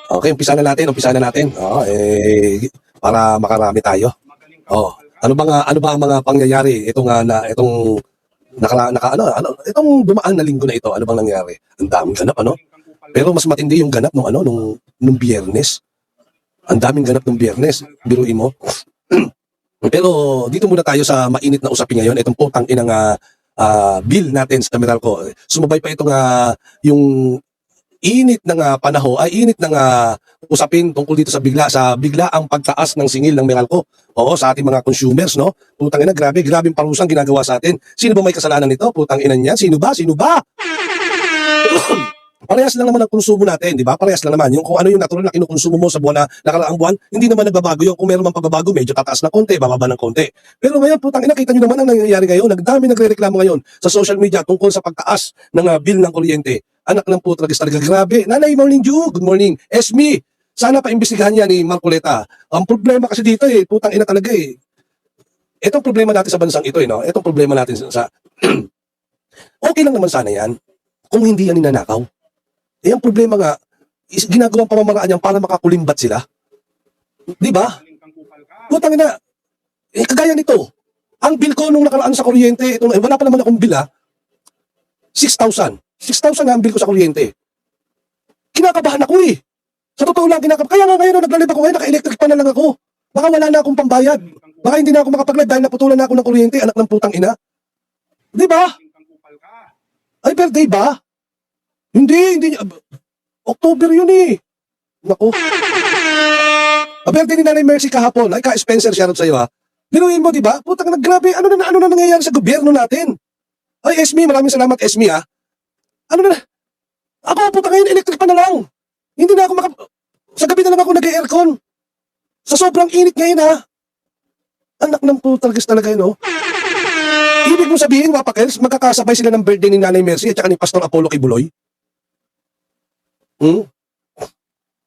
Okay, umpisa na natin. Para makarami tayo. Ano ba ang mga pangyayari itong itong dumaan na linggo na ito? Ano bang nangyari? Ang daming ganap, ano? Pero mas matindi yung ganap nung Biyernes. Ang daming ganap nung Biyernes. Biruin mo. Pero dito muna tayo sa mainit na usapin ngayon. Itong putang inang bill natin sa Meralco. Sumabay pa itong yung init ng init ng usapin tungkol dito sa bigla ang pagtaas ng singil ng Meralco. Oo, sa ating mga consumers, no? Putang ina, grabeng parusang ginagawa sa atin. Sino ba may kasalanan nito? Putang ina niyan. Sino ba? Parehas lang naman ang konsumo natin, di ba? Parehas lang naman. Yung kung ano yung natural na kinukonsumo mo sa nakaraang buwan, hindi naman nagbabago yun. Kung meron mang pagbabago, medyo tataas ng konti, bababa ng konti. Pero ngayon, putang ina, kita nyo naman ang nangyayari ngayon. Nagdami nagre-reklamo ngayon sa social media tungkol sa pagtaas ng bill ng kuryente. Anak ng putra, talaga grabe. Nanay, morning Ju. Good morning. Esme, sana pa-imbestigahan yan ni Marcoleta. Ang problema kasi dito putang ina talaga Itong problema natin sa bansang ito no? Itong problema natin sa okay lang naman sana yan kung hindi yan ninanakaw. Ang problema nga, ginagawang pamamaraan yan para makakulimbat sila. Di ba? Putang ina, kagaya nito, ang bill ko nung nakaraan sa kuryente, wala pa naman akong bill 6,000. 6,000 na ang bill ko sa kuryente. Kinakabahan ako Sa totoo lang, kaya nga ngayon naglalib ako ngayon, naka-electric pa na lang ako. Baka wala na akong pambayad. Baka hindi na ako makapag-live dahil naputulan na ako ng kuryente, anak ng putang ina. Di ba? Ay, birthday ba? Hindi. October yun Naku. Birthday ni Nanay Mercy kahapon. Ay, Spencer, shoutout sa'yo Binuin mo, di ba? Putang naggrabe. Ano na nangyayari sa gobyerno natin? Ay, Esme, maraming salamat, Esme, Ano na? Ako, putang ngayon, electric pa na lang. Hindi na ako sa gabi na lang ako nag-aircon. Sa sobrang init ngayon, Anak ng putang talaga yun, Ibig mo sabihin, Wapakels, magkakasabay sila ng birthday ni Nanay Mercy at saka ni Pastor Apollo Kibuloy?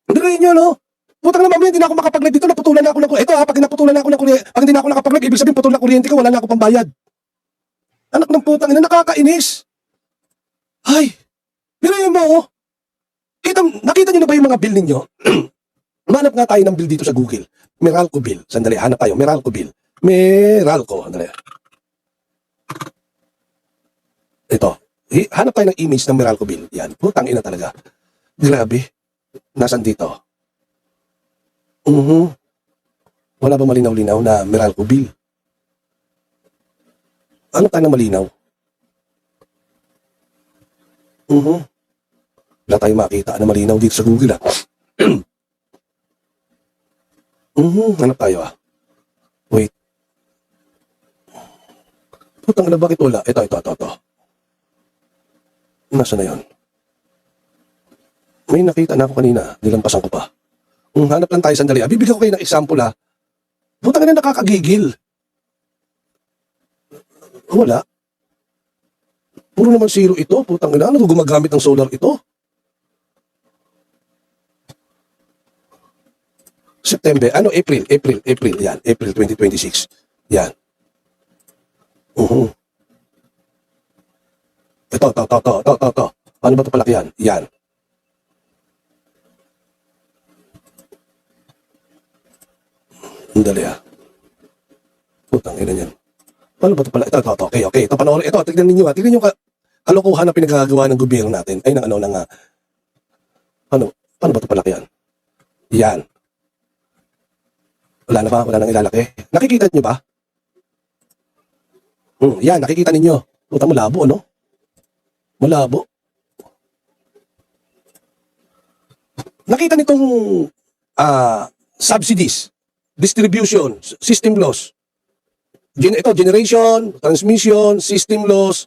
Biruin nyo, no? Putang na mamaya, hindi na ako makapag-live dito, naputulan na ako ng kuryente. Ito pag naputulan na ako ng kuryente, pag hindi na ako nakapag-live, ibig sabihin putol na kuryente ko, wala na ako pambayad. Anak ng putang ina, nakakainis. Ay, biruin mo, nakita nyo na ba yung mga bill ninyo? Manap nga tayo ng bill dito sa Google. Meralco bill. Sandali, hanap tayo. Meralco bill. Meralco. Sandali. Ito. Hanap tayo ng image ng Meralco bill. Yan. Putang ina talaga. Grabe. Nasaan dito? Wala ba malinaw-linaw na Meralco bill? Ano tayo na malinaw? Wala tayo makita na malinaw dito sa Google hanap tayo Wait. Putang na, bakit wala? Ito. Nasaan na yun? May nakita na ako kanina. Nilampasan ko pa. Hanap lang tayo sandali. Bibigyan ko kayo ng example Putang na, nakakagigil. Wala. Puro naman zero ito. Putang na, ano gumagamit ng solar ito? September, April, yan, April 2026, yan. Ito. Ano ba ito palaki yan? Yan. Dali Putang ina yan. Paano ba ito pala? Ito. Okay. Ito, panoorin. Ito, tignan ninyo Tignan nyo kalokohan na pinagagawa ng gobyerno natin. Ay, paano ba ito palaki yan? Yan. Wala na ba? Wala nang ilalaki? Nakikita nyo ba? Yan, nakikita ninyo. Puta, malabo, Malabo. Nakita nitong subsidies, distribution, system loss. Generation, transmission, system loss,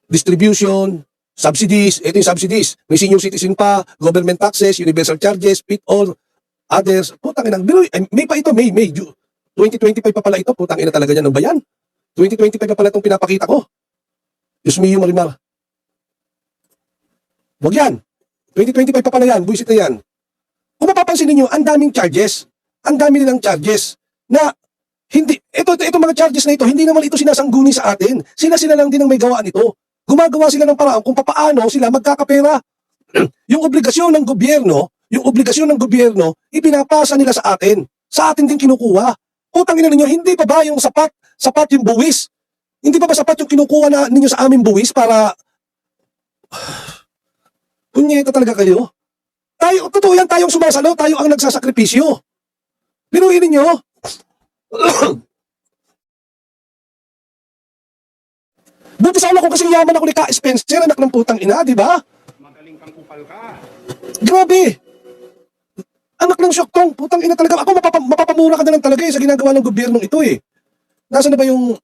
distribution, subsidies. Ito yung subsidies. May senior citizen pa, government taxes, universal charges, PIT-all, others. Putang ina, May pa ito, May, 2025 pa pala ito. Putang ina talaga yan. Ano ba yan? 2025 pa pala itong pinapakita ko. Diyos mio, Marimar. Wag yan. 2025 pa pala yan. Buisit na yan. Kung mapapansin ninyo, ang daming charges. Ang dami nilang charges na hindi, ito mga charges na ito, hindi naman ito sinasangguni sa atin. Sila lang din ang may gawaan ito. Gumagawa sila ng paraan kung paano sila magkakapera. Yung obligasyon ng gobyerno, yung obligasyon ng gobyerno, ipinapasa nila sa atin. Sa atin din kinukuha. Putang ina ninyo, hindi pa ba yung sapat yung buwis? Hindi pa ba sapat yung kinukuha na ninyo sa aming buwis para... Punyeta talaga kayo. Tayo, totoo yan, tayong sumasalo, tayo ang nagsasakripisyo. Biruin ninyo. Buti sana kung kasi yaman ako ni Ka Spencer, anak ng putang ina, di ba? Magaling kang kupal ka. Grabe. Anak ng syoktong, putang ina talaga. Ako mapapamura ka na lang talaga sa ginagawa ng gobyernong ito eh. Nasaan na ba yung...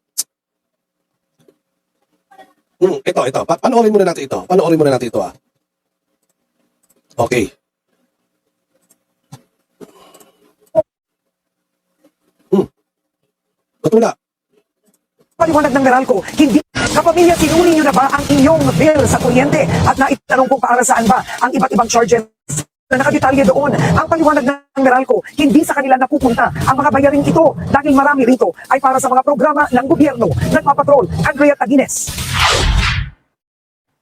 ito. Panoorin muna natin ito. Okay. Patula. Paliwanag ng Meralco, hindi kapamilya, sinuli niyo na ba ang inyong bill sa kuryente? At naitanong ko para saan ba ang iba't ibang charges na nakadetalye doon. Ang paliwanag ng Meralco, hindi sa kanila napupunta ang mga bayaring ito dahil marami rito ay para sa mga programa ng gobyerno. Nagpapatrol, Andrea Taguines.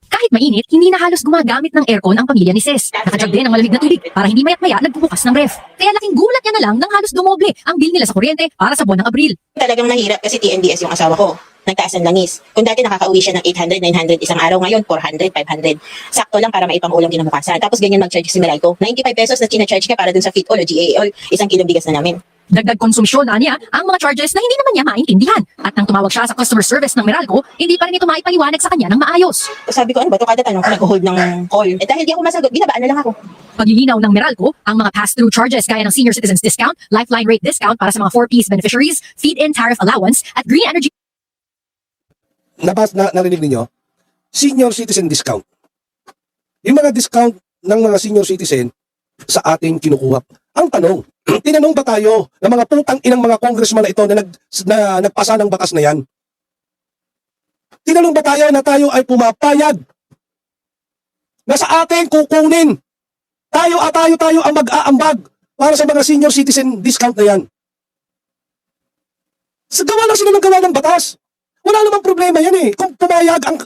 Kahit mainit, hindi na halos gumagamit ng aircon ang pamilya ni Ses. Nakajag din ng malamig na tubig para hindi mayat-maya nagbubukas ng ref. Kaya laking gulat niya na lang nang halos dumoble ang bill nila sa kuryente para sa buwan ng Abril. Talagang mahirap kasi TNDS yung asawa ko. Nagtaas ng langis. Kung dati nakakauwi siya ng 800, 900 isang araw, ngayon 400, 500. Sakto lang para maipang-ulam kinabukasan. Tapos ganyan mag-charge si Meralco. 95 pesos na china-charge ka para dun sa Fit All o GA All. Isang kilong bigas na namin. Dagdag konsumisyon na niya ang mga charges na hindi naman niya maintindihan. At nang tumawag siya sa customer service ng Meralco, hindi pa rin ito maipaliwanag sa kanya ng maayos. Sabi ko, ano ba ito? Kada tanong ko nag-hold ng call. Dahil di ako masagot, binabaan na lang ako. Paglilinaw ng Meralco, ang mga pass-through charges gaya ng senior citizens discount, lifeline rate discount para sa mga 4-piece beneficiaries, feed-in tariff allowance, at green energy Narinig ninyo? Senior citizen discount. Yung mga discount ng mga senior citizen sa ating kinukuha. Ang tanong, tinanong ba tayo ng mga putang inang mga congressman na ito na nagpasa ng batas na yan? Tinanong ba tayo na tayo ay pumapayag na sa ating kukunin? Tayo ang mag-aambag para sa mga senior citizen discount na yan. Gawa lang sila ng gawa ng batas. Wala namang problema yan eh. Kung pumayag ang...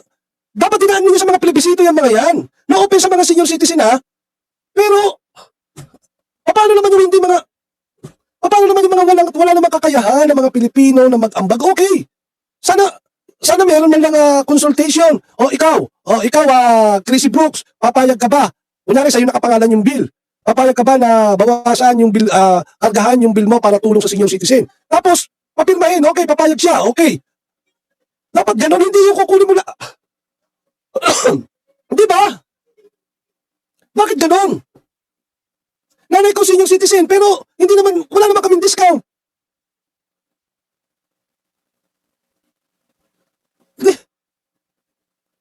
Dapat dinaan ninyo sa mga plebisito yung mga yan. Na-open sa mga senior citizen ha. Pero, paano naman yung hindi mga... Paano naman yung mga wala namang kakayahan ng mga Pilipino na mag-ambag? Okay. Sana meron man lang consultation. Ikaw, Chrissy Brooks, papayag ka ba? Kunyari sa'yo nakapangalan yung bill. Papayag ka ba na bawasan yung bill, kargahan yung bill mo para tulong sa senior citizen? Tapos, papirmahin, okay, papayag siya, okay. Dapat gano'n, hindi yung kukunin mo na... Di ba? Bakit gano'n? Nanay ko senior citizen, pero wala naman kaming discount.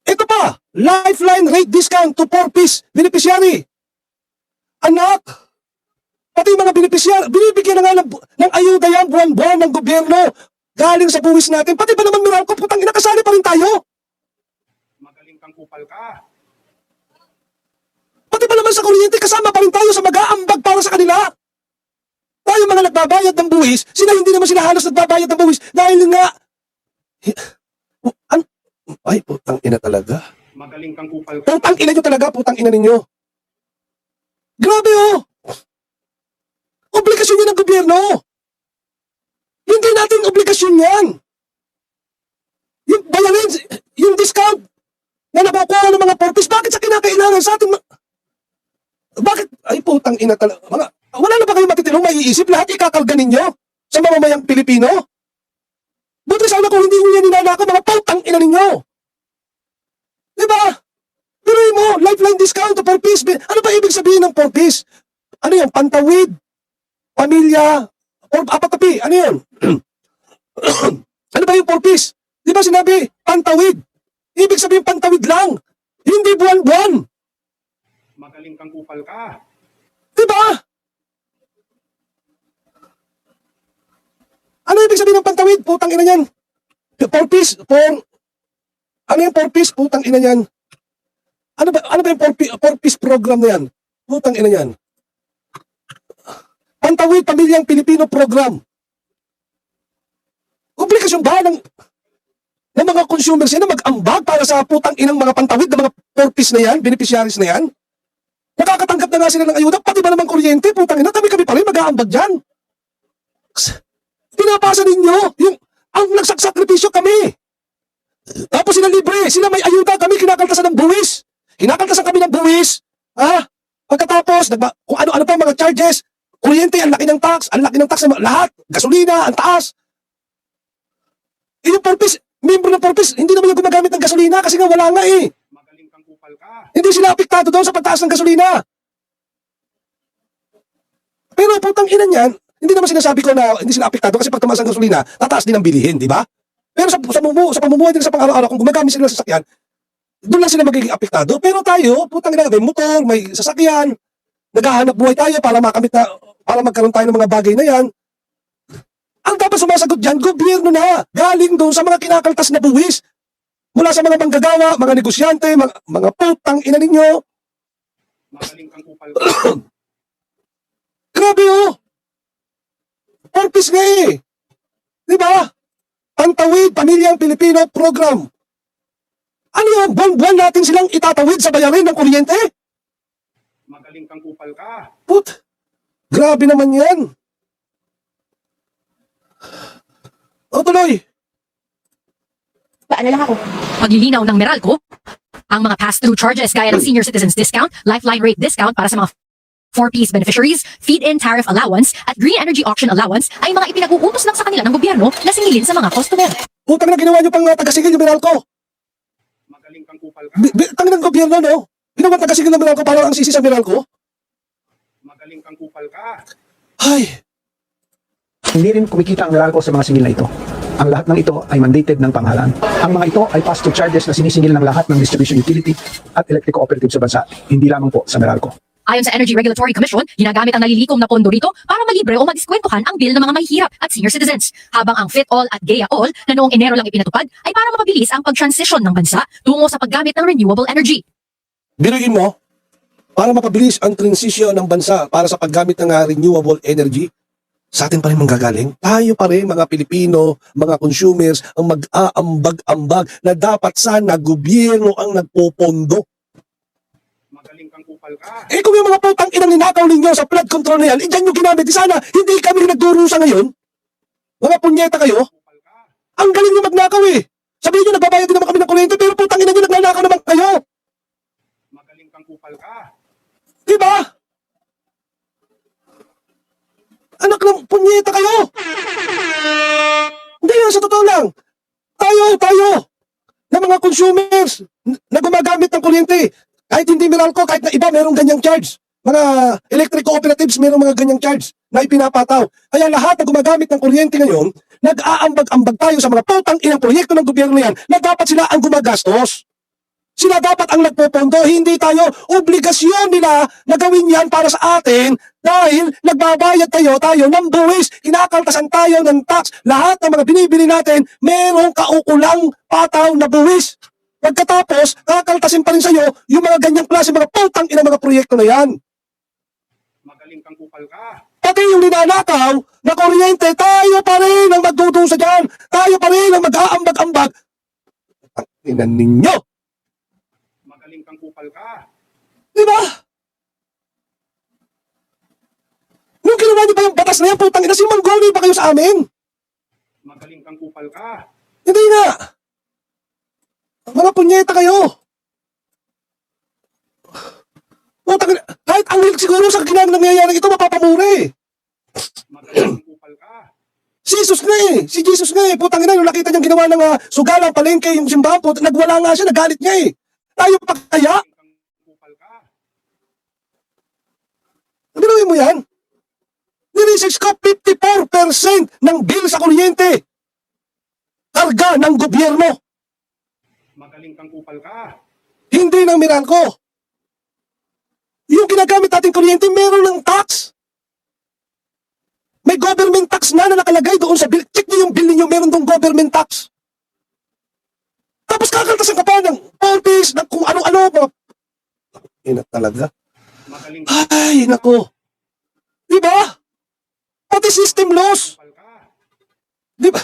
Ito pa, lifeline rate discount to 4-piece beneficiary. Anak, pati mga beneficiary, binibigyan na nga ng ayuda yan buwan-buwan ng gobyerno. Galing sa buwis natin. Pati ba naman Meralco, putang ina, kasali pa rin tayo. Magaling kang kupal ka. Pati ba naman sa kuryente, kasama pa rin tayo sa mag-aambag para sa kanila. Tayo mga nagbabayad ng buwis, hindi naman sila halos nagbabayad ng buwis dahil nga... Ay, putang ina talaga. Magaling kang kupal ka. Putang ina nyo talaga, putang ina ninyo. Grabe oh. Obligasyon yun ng gobyerno. Hindi natin obligasyon yan. Yung bayarin, yung discount na nakukuha ng mga purpose, bakit sa kinakailangan sa atin? Bakit? Ay putang ina talaga. Wala na ba kayong matitinong maiisip? Lahat ikakalga ninyo sa mamamayang Pilipino? Buti sana kung hindi nyo yan ninanakaw, mga putang ina ninyo. Diba? Pero mo, lifeline discount to purpose. Ano ba ibig sabihin ng purpose? Ano yan? Pantawid? Pamilya? Or apatapi? Ano yan? Ano ba yung purpose? Di ba sinabi, pantawid? Ibig sabihin pantawid lang. Hindi buwan-buwan. Magaling kang kupal ka. Di ba? Ano ibig sabihin ng pantawid? Putang ina yan. Purpose? Ano yung purpose? Putang ina yan. Ano ba yung purpose program na yan? Putang ina yan. Pantawid Pamilyang Pilipino Program. Obligasyon ba ng mga consumers yan na mag-ambag para sa putang inang mga pantawid ng mga purpose na yan, beneficiaries na yan? Nakakatanggap na nga sila ng ayuda, pati ba naman kuryente, putang ina, kami pa rin mag-aambag dyan. Pinapasa ninyo, ang nagsasakripisyo kami. Tapos sila libre, sila may ayuda, kami kinakaltasan ng buwis. Kinakaltasan kami ng buwis. Pagkatapos, kung ano-ano pa mga charges, kuryente, ang laki ng tax, lahat, gasolina, ang taas. Yung purpose, membro ng purpose, hindi naman yung gumagamit ng gasolina kasi nga wala nga eh. Magaling kang kupal ka. Hindi sila apektado doon sa pagtaas ng gasolina. Pero putang ina niyan, hindi naman sinasabi ko na hindi sila apektado kasi pag tumaas ang gasolina, tataas din ang bilihin, di ba? Pero sa pamumuhay din sa pang-araw-araw, kung gumagamit sila ng sasakyan, doon lang sila magiging apektado. Pero tayo, putang ina, may motor, may sasakyan, naghahanap buhay tayo para magkaroon tayo ng mga bagay na yan. Ang dapat sumasagot dyan, gobyerno na, galing doon sa mga kinakaltas na buwis. Mula sa mga manggagawa, mga negosyante, mga putang ina ninyo. Magaling kang kupal ka. Grabe oh! Purpose nga eh! Di ba? Pantawid Pamilyang Pilipino Program. Ano yun? Buwan-buwan natin silang itatawid sa bayarin ng kuryente? Magaling kang kupal ka. Grabe naman yan. O tuloy. Paano lang ako? Paglilinaw ng Meralco, ang mga pass-through charges gaya ng senior citizens discount, lifeline rate discount para sa mga 4Ps beneficiaries, feed-in tariff allowance, at green energy auction allowance ay mga ipinag-uutos lang sa kanila ng gobyerno na singilin sa mga customer. Putang na ginawa nyo pang tagasigil yung Meralco. Magaling kang kupal ka. Tangin ng gobyerno, no? Ginawa tagasigil ng Meralco para ang sisi sa Meralco. Magaling kang kupal ka. Ay, Hindi rin kumikita ang Meralco sa mga singil na ito. Ang lahat ng ito ay mandated ng pamahalaan. Ang mga ito ay pass-through charges na sinisingil ng lahat ng distribution utility at electric cooperative sa bansa, hindi lamang po sa Meralco. Ayon sa Energy Regulatory Commission, ginagamit ang nalilikom na pondo rito para malibre o madiskwentahan ang bill ng mga mahihirap at senior citizens. Habang ang Fit All at Gaya All na noong Enero lang ipinatupad ay para mapabilis ang pag-transition ng bansa tungo sa paggamit ng renewable energy. biruin mo, para mapabilis ang transisyon ng bansa para sa paggamit ng renewable energy, sa atin pa rin manggagaling. Tayo pa rin, mga Pilipino, mga consumers, ang mag-aambag-ambag na dapat sana gobyerno ang nagpopondo. Magaling kang kupal ka. Kung yung mga putang inang ninakaw ninyo sa flood control na yan, dyan yung ginamit. Sana, hindi kami nagdurusa ngayon. Mga punyeta kayo, Kupal ka. ang galing nyo magnakaw eh. Sabihin nyo, nagbabayad din naman kami ng kuryente, pero putang ina nyo, nagnanakaw naman kayo. Magaling kang kupal ka. Diba? Anak ng punyeta kayo! Hindi yan, sa totoo lang. Tayo, na mga consumers na gumagamit ng kuryente. Kahit hindi Meralco, kahit na iba, merong ganyang charge. Mga electric cooperatives, merong mga ganyang charge na ipinapataw. Kaya lahat na gumagamit ng kuryente ngayon, nag-aambag-ambag tayo sa mga putang inang proyekto ng gobyerno yan na dapat sila ang gumagastos. Sila dapat ang nagpopondo, hindi tayo. Obligasyon nila na gawin yan para sa atin dahil nagbabayad tayo ng buwis, kinakaltasan tayo ng tax. Lahat ng mga binibili natin, merong kaukulang pataw na buwis. Pagkatapos, kakaltasin pa rin sa'yo yung mga ganyang klase, mga putang ina mga proyekto na yan. Magaling kang kupal ka. Pati yung ninanakaw na kuryente, tayo pa rin ang magdudusa dyan. Tayo pa rin ang mag-aambag-ambag. Ang ina ninyo. Magaling kang kupal ka. Diba? Nung ginawa niyo ba yung batas na yan, putang ina, simangguni pa kayo sa amin? Magaling kang kupal ka. Hindi nga. Mga punyeta kayo. Putang ina, kahit ang milk siguro sa nangyayari ito, mapapamura eh. Magaling kang kupal ka. Si Jesus nga eh. Putang ina, nung nakita niyang ginawa ng sugalang palengke yung simbahan, nagwala nga siya, nagalit niya eh. Tayo pa kaya? Magaling kang kupal ka. Binuhin mo yan? Niresearch ko 54% ng bill sa kuryente. Karga ng gobyerno. Magaling kang kupal ka. Hindi ng Meralco. Yung ginagamit natin kuryente, meron ng tax. May government tax na nakalagay doon sa bill. Check niyo yung bill niyo, meron doon government tax. Tapos kakaltasan ka pa ng office, ng kung ano-ano. Ina talaga. Magaling kang Ay, nako. Diba? Pati system loss. kupal ka. Diba?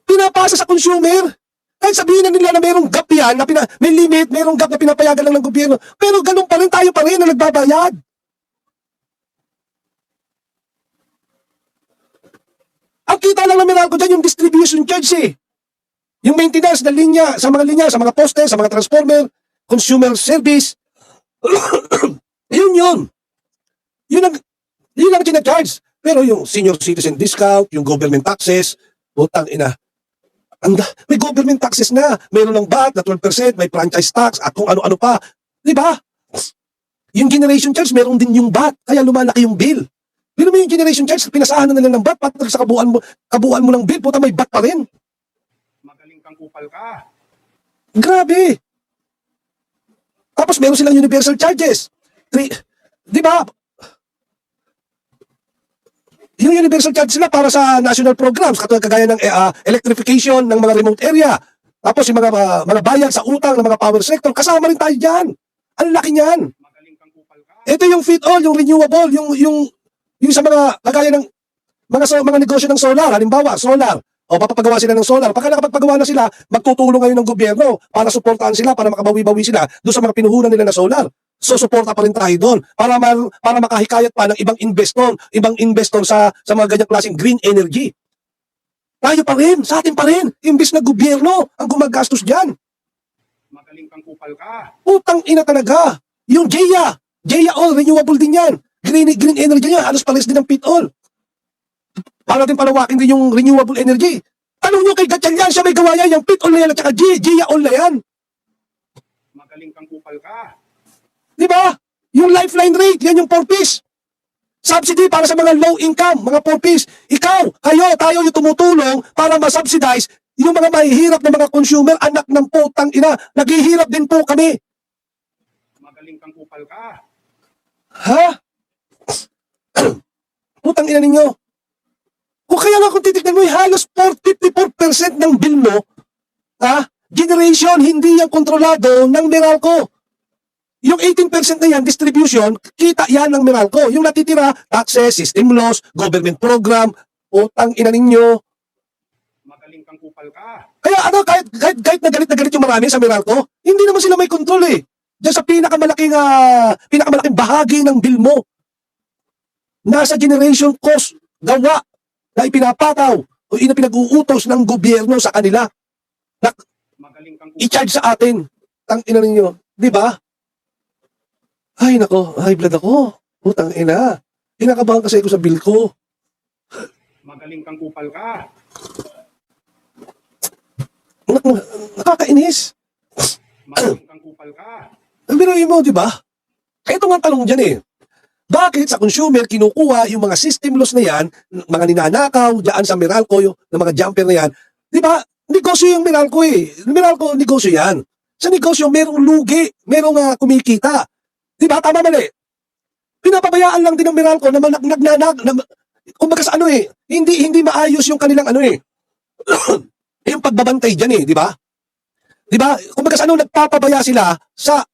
Pinapasa sa consumer. Kahit sabihin na nila na mayroong gap yan, na may limit, mayroong gap na pinapayagan lang ng gobyerno, pero ganun pa rin tayo pa rin na nagbabayad. Ang kita lang ng Meralco dyan, yung distribution charge eh. Yung maintenance na linya, sa mga poste, sa mga transformer, consumer service. yun. Yun ang tina-charge. Pero yung senior citizen discount, yung government taxes, utang ina. May government taxes na. Meron ng VAT na 12%, may franchise tax, at kung ano-ano pa. Di ba? Yung generation charge, meron din yung VAT. Kaya lumalaki yung bill. Pero may yung generation charge, pinasahan na nila ng VAT, pati sa kabuuan mo ng bill, puta may VAT pa rin. Magaling kang kupal ka. Grabe. Tapos meron silang universal charges. Di ba? Yung universal charge sila para sa national programs, katulad kagaya ng electrification ng mga remote area. Tapos yung mga bayad sa utang ng mga power sector, kasama rin tayo dyan. Ang laki niyan. Magaling kang kupal ka. Ito yung fit all, yung renewable, yung sa mga kagaya ng mga negosyo ng solar, halimbawa, solar. O papapagawa sila ng solar. Pagka nakapagpagawa na sila, magtutulong ngayon ng gobyerno para suportahan sila, para makabawi-bawi sila doon sa mga pinuhunan nila na solar. So suporta pa rin tayo doon para makahikayat pa ng ibang investor sa mga ganyang klaseng green energy. Tayo pa rin, sa atin pa rin, imbis na gobyerno ang gumagastos diyan. Magaling kang kupal ka. Utang ina talaga. Yung GEA all renewable din yan. Green energy niya, halos pares din ng pit all. Para din palawakin din yung renewable energy. Tanong nyo kay Gatchalian, siya may gawa yan, yung pit all na yan at saka GEA all na yan. Magaling kang kupal ka. Di ba? Yung lifeline rate, yan yung 4Ps. Subsidy para sa mga low income, mga 4Ps. Ikaw, tayo yung tumutulong para masubsidize yung mga mahihirap na mga consumer, anak ng putang ina. Naghihirap din po kami. Magaling kang kupal ka. Ha? Putang ina ninyo. Kung kaya nga kung titignan mo, halos 54% ng bill mo, generation, hindi yan kontrolado ng Meralco. Yung 18% na yan, distribution, kita yan ng Meralco. Yung natitira, taxes, system loss, government program, utang ina ninyo. Magaling kang kupal ka. Kaya kahit na galit yung marami sa Meralco, hindi naman sila may control eh. Diyan sa pinakamalaking bahagi ng bill mo. Nasa generation cost, gawa, na ipinapataw o pinag-uutos ng gobyerno sa kanila. Magaling kang kupal. I-charge sa atin. Tang ina ninyo. Di ba? Ay nako, high blood ako. Putang ina. Kinakabahan kasi ako sa bill ko. Magaling kang kupal ka. Nakakainis. Magaling kang kupal ka. Ang biruin mo, di ba? Ito nga tanong dyan eh. Bakit sa consumer kinukuha yung mga system loss na yan, mga ninanakaw dyan sa Meralco, yung mga jumper na yan, di ba? Negosyo yung Meralco eh. Meralco, negosyo yan. Sa negosyo, merong lugi, merong kumikita. Di ba? Tama mali. Pinapabayaan lang din ng Meralco na kumbaga sa hindi maayos yung kanilang yung pagbabantay dyan eh, di ba? Di ba? Kumbaga sa nagpapabaya sila sa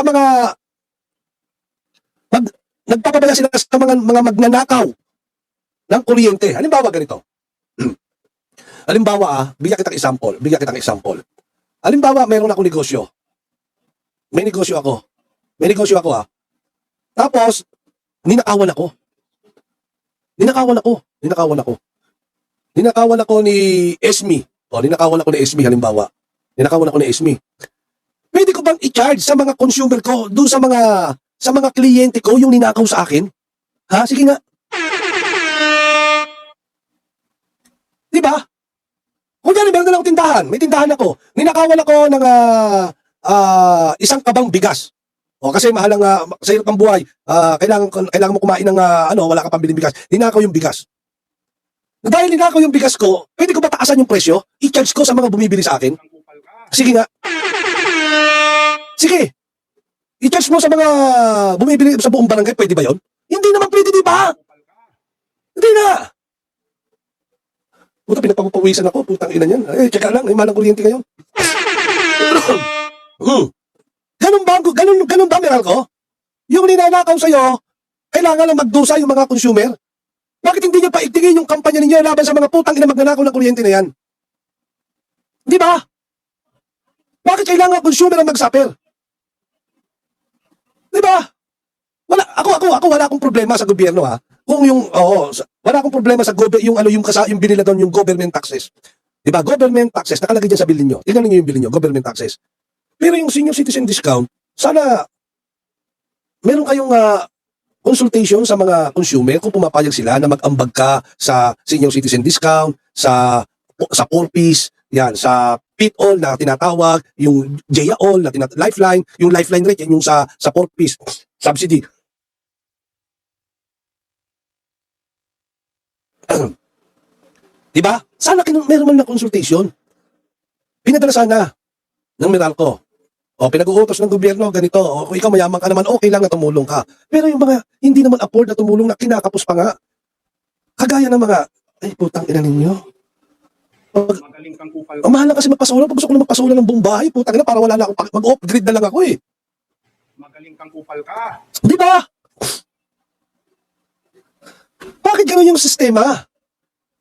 mga nagpapabaya sila sa mga magnanakaw ng kuryente. Halimbawa ganito. Halimbawa, bigyan kitang example. Halimbawa, mayroon akong negosyo. May negosyo ako. Tapos, ninakawan ako ni Esme. Ninakawan ako ni Esme halimbawa. Pwede ko bang i-charge sa mga consumer ko, doon sa mga kliyente ko yung ninakaw sa akin? Ha? Sige nga. Di ba? Kung yan, meron na lang akong tindahan. May tindahan ako. Ninakawan ako ng isang kabang bigas. Kasi mahal sa hirap ng buhay, kailangan mo kumain ng wala ka pambiling bigas. Ninakaw yung bigas. Dahil ninakaw yung bigas ko, pwede ko ba taasan yung presyo? I-charge ko sa mga bumibili sa akin? Kang kupal ka. Sige nga. Sige. I-charge mo sa mga bumibili sa buong barangay, pwede ba yon? Hindi naman pwede, di ba? Kupal ka. Hindi na. Puta, pinagpapawisan ako. Putang ina niyan. Tsaka lang, malang kuryente ngayon. Ganun ba, Meralco? Yung ninanakaw sa'yo, kailangan lang magdusa yung mga consumer? Bakit hindi nyo paigtingin yung kampanya ninyo laban sa mga putang ina magnanakaw ng kuryente na yan? Di ba? Bakit kailangan consumer ang mag-suffer? Di ba? Ako wala akong problema sa gobyerno ha. Kung yung wala akong problema sa yung binila doon yung government taxes. 'Di ba? Government taxes nakalagay diyan sa bill niyo. Tingnan niyo yung bill niyo, government taxes. Pero yung senior citizen discount, sana meron kayong consultation sa mga consumer kung pumapayag sila na mag-ambag ka sa senior citizen discount, sa 4-piece, yan, sa PIT-all na tinatawag, yung JA-all na lifeline, yung lifeline rate, yan yung sa 4-piece subsidy. Diba? Sana meron man na consultation. Pinadala sana ng Meralco. O pinag-uutos ng gobyerno, ganito. O kung ikaw mayaman ka naman, okay lang na tumulong ka. Pero yung mga hindi naman afford na tumulong na kinakapos pa nga. Kagaya ng mga, ay putang ina ninyo. Magaling kang kupal ka. Ang mahal lang kasi magpasolar. Pag gusto ko na magpasolar ng buong bahay, putang ina, para wala na ako. Mag-off-grid na lang ako eh. Magaling kang kupal ka. Di ba? Bakit gano'n yung sistema?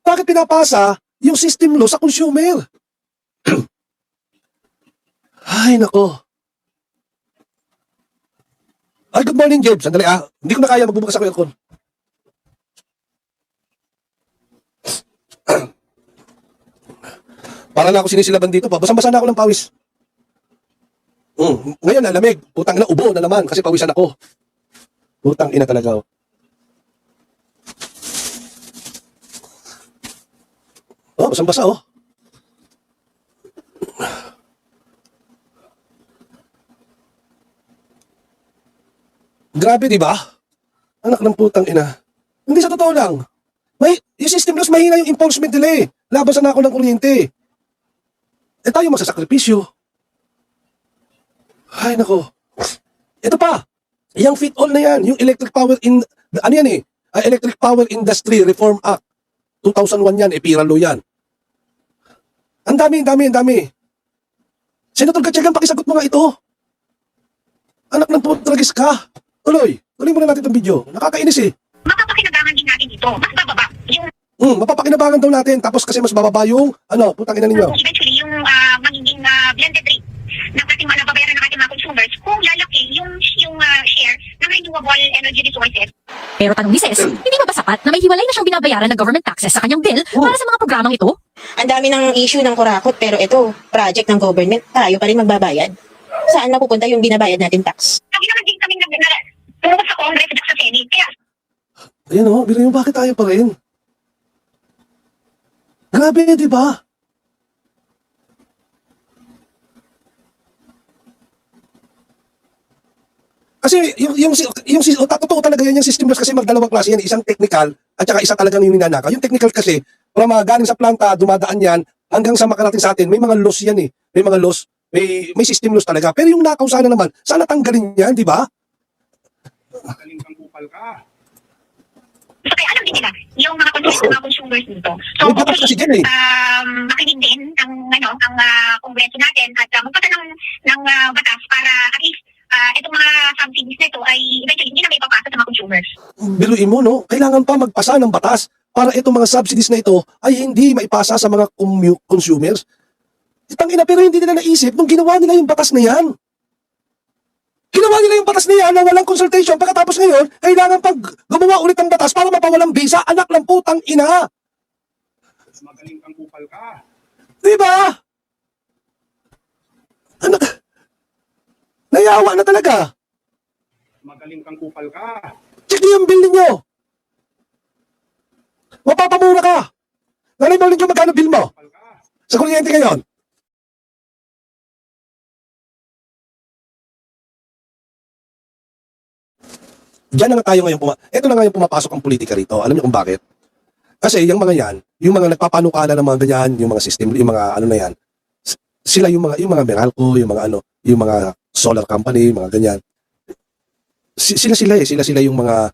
Bakit pinapasa yung system law sa consumer? Ay, nako. Ay, good morning, James. Sandali hindi ko na kaya magbubukas ako yung aircon. Para na ako sinisilaban dito pa. Basang-basa na ako ng pawis. Ngayon, lamig. Putang ina, ubo na naman kasi pawisan ako. Putang ina talaga. Basang-basa Grabe, di ba? Anak ng putang ina. Hindi sa totoo lang. Yung system loss, mahina yung enforcement nila eh. Labasan na ako ng kuryente. Tayo magsasakripisyo. Ay, nako. Ito pa. Yung fit all na yan. Yung electric power Electric Power Industry Reform Act. 2001 yan, EPIRA law yan. Ang dami. Senator Gatchalian, pakisagot mo nga ito. Anak ng putragis ka. Tuloy muna natin itong video. Nakakainis eh. Mapapakinabangan din natin ito. Mas bababa. Yung Mapapakinabangan daw natin. Tapos kasi mas bababa yung, putang ina ninyo. eventually, yung magiging blended rate ng ating mga nababayaran ng ating mga consumers kung lalaki yung share ng renewable energy resources. Pero tanong ni Ses, hindi ba sapat na may hiwalay na siyang binabayaran ng government taxes sa kanyang bill para sa mga programang ito? Ang dami ng issue ng kurakot, pero ito, project ng government, tayo pa rin magbabayad. Saan mapupunta yung binabayad natin tax? Lagi naman din kami pumupot sa Congress at sa Senate. Kaya Ayan bilhin mo, bakit tayo pa rin? Grabe, di ba? Kasi totoo talaga yan yung system loss kasi magdalawang klase yan, isang technical at saka isa talagang yung ninanakaw. Yung technical kasi, from galing sa planta, dumadaan yan, hanggang sa makarating sa atin, may mga loss yan eh. May mga loss, may system loss talaga. Pero yung nakaw sana naman, sana tanggalin yan, di ba? Magaling kang kupal ka. so kaya alam din nila yung mga consumers nito. So May batas kasi dyan eh. makinig din ang kongreso natin at magpata ng batas para at least itong mga subsidies na ito ay eventually hindi na may papasa sa mga consumers. Biluin mo, no? Kailangan pa magpasa ng batas para itong mga subsidies na ito ay hindi maipasa sa mga consumers. Tangina, pero hindi nila naisip nung ginawa nila yung batas na yan. Ginawa nila yung batas na yan na walang consultation. Pagkatapos ngayon, kailangan pag gumawa ulit ng batas para mapawalang visa, anak ng putang ina. Magaling kang kupal ka. Diba? Anak, nayawa na talaga. Magaling kang kupal ka. Check niyo yung bill ninyo. Mapapamura ka. Nalay mo ninyo magkano bill mo Kupal ka. sa kuryente ngayon. Diyan na nga tayo ngayon. Ito na nga yung pumapasok ang politika rito. Alam niyo kung bakit? Kasi yung mga yan, yung mga nagpapanukala ng mga ganyan, yung mga system, yung mga ano na yan, sila yung mga Meralco, yung mga solar company, mga ganyan. Sila yung mga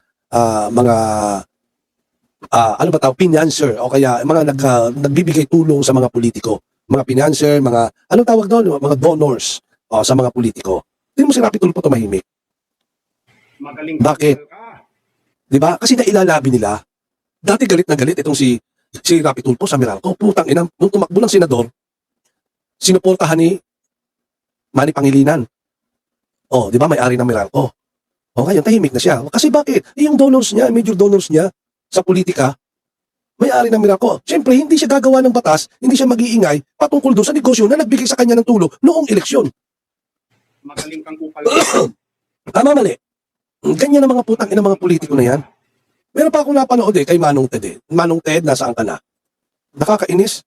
ano ba tawag, financer o kaya mga nagbibigay tulong sa mga politiko, mga financer, mga anong tawag doon, mga donors sa mga politiko. Hindi mo si Rapi Tulfo tumahimik. Magaling Bakit? kang kupal ka. 'Di ba? Kasi nailalabi nila. Dati galit na galit itong si Rapi Tulfo sa Meralco. Putang ina, nung tumakbo ng senador, sinuportahan ni Manny Pangilinan. Oh, di ba may-ari ng Meralco. O ngayon, tahimik na siya. Kasi bakit? Yung donors niya, major donors niya sa politika, may-ari ng Meralco. Siyempre, hindi siya gagawa ng batas, hindi siya mag-iingay patungkol doon sa negosyo na nagbigay sa kanya ng tulong noong eleksyon. Magaling kang kupal ka. Tama, mali. Ganyan ang mga putang ina mga politiko na yan. Meron pa akong napanood kay Manong Ted. Manong Ted, nasaan ka na? Nakakainis.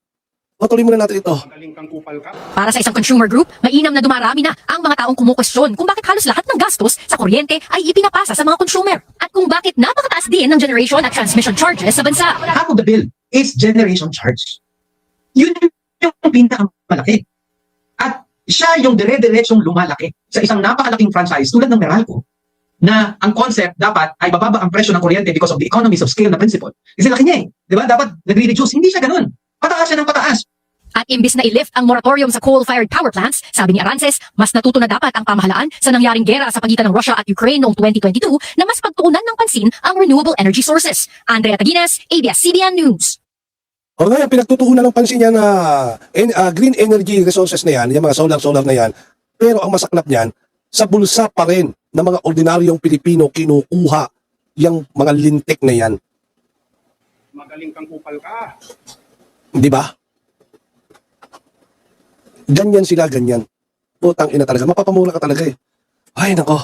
Patuloy muna natin ito. Magaling kang kupal ka. Para sa isang consumer group, mainam na dumarami na ang mga taong kumukwestiyon kung bakit halos lahat ng gastos sa kuryente ay ipinapasa sa mga consumer at kung bakit napakataas din ng generation at transmission charges sa bansa. Half of the bill is generation charge. Yun yung pinakamalaki. At siya yung dire-diretsong lumalaki sa isang napakalaking franchise tulad ng Meralco na ang concept dapat ay bababa ang presyo ng kuryente because of the economies of scale na principle. Kasi laki niya Di ba? Dapat nagre-reduce. Hindi siya ganun. Pataas siya ng pataas. At imbis na i-lift ang moratorium sa coal-fired power plants, sabi ni Arances, mas natuto na dapat ang pamahalaan sa nangyaring gera sa pagitan ng Russia at Ukraine noong 2022 na mas pagtuunan ng pansin ang renewable energy sources. Andrea Taguines, ABS-CBN News. O ngayon, pinagtutuunan ng pansin niya na green energy resources na yan, yung mga solar na yan, pero ang masaklap niyan, sa bulsa pa rin ng mga ordinaryong Pilipino kinukuha yung mga lintik na yan. Magaling kang kupal ka. Di ba? Ganyan sila, ganyan. Putang ina talaga. Mapapamura ka talaga Ay, nako.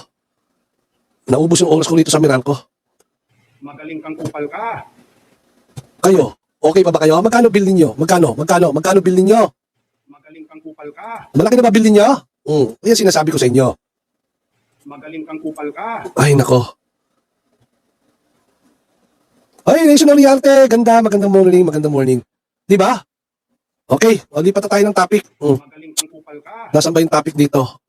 Naubos yung oras ko dito sa Meralco. Magaling kang kupal ka. Kayo, okay pa ba kayo? Magkano bill ninyo? Magkano bill ninyo? Magaling kang kupal ka. Malaki na ba bill ninyo? Yan sinasabi ko sa inyo. Magaling kang kupal ka. Ay, nako. Ay, National Yarte. Magandang morning. Di ba? Okay, lipat na tayo ng topic. Magaling kang kupal ka. Nasaan ba yung topic dito?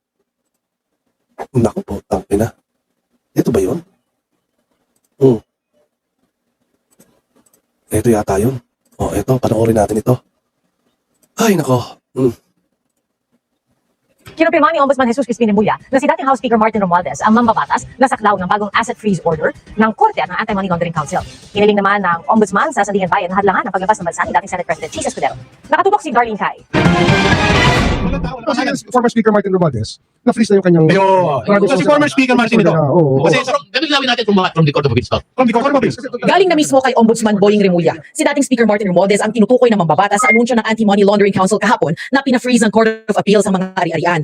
Naku po, ina. Ito ba yun? Ito yata yun. Ito, panoorin natin ito. Ay, nako. Kinumpirma ni Ombudsman Jesus Crispin Remulla na si dating House Speaker Martin Romualdez ang mambabatas na saklaw ng bagong asset freeze order ng Korte at ng Anti-Money Laundering Council. Hiniling naman ng Ombudsman sa Sandigan Bayan na hadlangan ang paglabas ng bansa ni dating Senate President Chis Escudero. Nakatutok si Darlene Kai. Kasi former Speaker Martin Romualdez, na-freeze na yung kanyang... Kasi former Speaker Martin ito. Oo. Kasi ganun gawin natin from the Court of Appeals. From the Court of Appeals. Galing na mismo kay Ombudsman Boying Remulla, si dating Speaker Martin Romualdez ang tinutukoy ng mambabatas sa anunsyo ng Anti-Money Laundering Council kahapon na pina-freeze ng Court of Appeals ang mga ari-arian.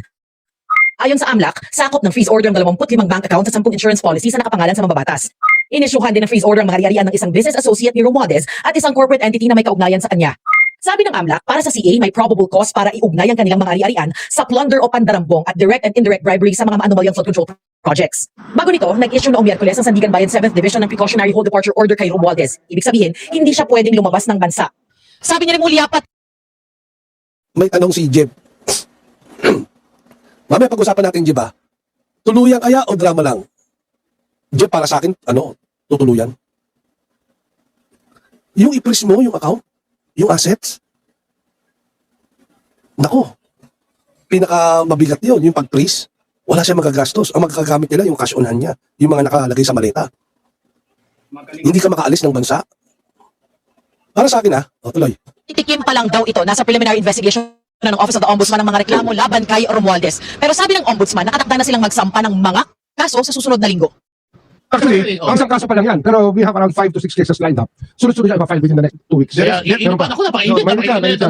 Ayon sa AMLAC, sakop ng freeze order ang 25 bank account sa 10 insurance policies na nakapangalan sa mambabatas. Inisyuhan din ng freeze order ang mga ari-arian ng isang business associate ni Romualdez at isang corporate entity na may kaugnayan sa kanya. Sabi ng AMLAC, para sa CA, may probable cause para iugnay ang kanilang mga ari-arian sa plunder o pandarambong at direct and indirect bribery sa mga maanumalyang flood control projects. Bago nito, nag-issue noong Miyerkules ang Sandigan Bayan 7th Division ng precautionary hold departure order kay Romualdez. Ibig sabihin, hindi siya pwedeng lumabas ng bansa. Sabi ni Remulla, May tanong si Jeb. Mamaya pag-usapan natin, Jeb, tuluyan kaya o drama lang? Jeb, para sa akin, tutuluyan? Yung i-freeze mo, yung account, yung assets, nako, pinaka-mabigat yun, yung pag-freeze, wala siya magagastos. Ang magagamit nila, yung cash on hand niya, yung mga nakalagay sa maleta. Magaling Hindi ka makaalis ng bansa. Para sa akin, tuloy. titikim pa lang daw ito. Nasa preliminary investigation na ng Office of the Ombudsman ng mga reklamo laban kay Romualdez. Pero sabi ng Ombudsman, nakatakda na silang magsampa ng mga kaso sa susunod na linggo. Actually, ang isang kaso pa lang yan. Pero we have around 5 to 6 cases lined up. Sunod-sunod siya ipa-file within the next 2 weeks. Yun pa, ako napakainit.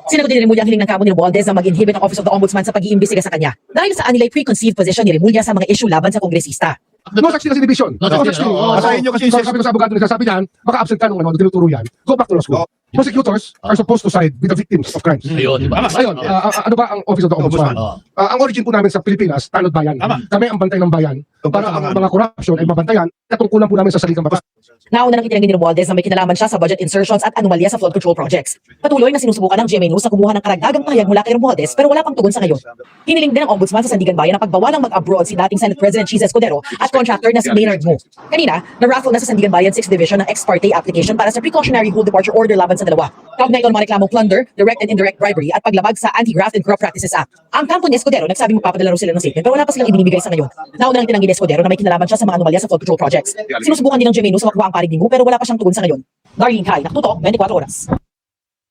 Sinagot din ni Remulla ang hiling ng kamo ni Romualdez na mag-inhibit ang Office of the Ombudsman sa pag-iimbestiga sa kanya. Dahil sa anilay preconceived position ni Remulla sa mga issue laban sa kongresista. No such thing as division. No such thing. Asahin nyo kasi sabi ko sa abogado nagsasabi yan, baka absent ka nung tinuturo yan. Go back to law school. Prosecutors are supposed to side with the victims of crimes. Ayun, di ba? Ayun, ano ba ang Office of the Ombudsman? Ang origin po namin sa Pilipinas, tanod bayan. Tama. Kami ang bantay ng bayan. Para ang mga corruption ay mabantayan, katungkulan po namin sa saligang batas. Nauna nang itinanggi ni Romualdez na may kinalaman siya sa budget insertions at anomalya sa flood control projects. Patuloy na sinusubukan ng GMA News na kumuha ng karagdagang pahayag mula kay Romualdez pero wala pang tugon sa ngayon. Hiniling din ng Ombudsman sa Sandigan Bayan na pagbawalang mag-abroad si dating Senate President Chis Escudero at contractor na si Maynard Mo. Kanina, na-raffle na sa Sandigan Bayan 6th Division ng ex parte application para sa precautionary hold departure order laban sa dalawa. Kaugnay ito ng mga reklamong plunder, direct and indirect bribery at paglabag sa Anti-Graft and Corrupt Practices Act. Ang kampo ni Escudero nagsabing magpapadala raw sila ng statement pero wala pa silang ibinibigay sa ngayon. Nauna nang tinanggi ni Escudero na may kinalaman siya sa mga anomalya sa flood control projects. Sinusubukan din ng GMA News na makuha ang panig ni Mo pero wala pa siyang tugon sa ngayon. Darlene Kai, nakatutok, 24 oras.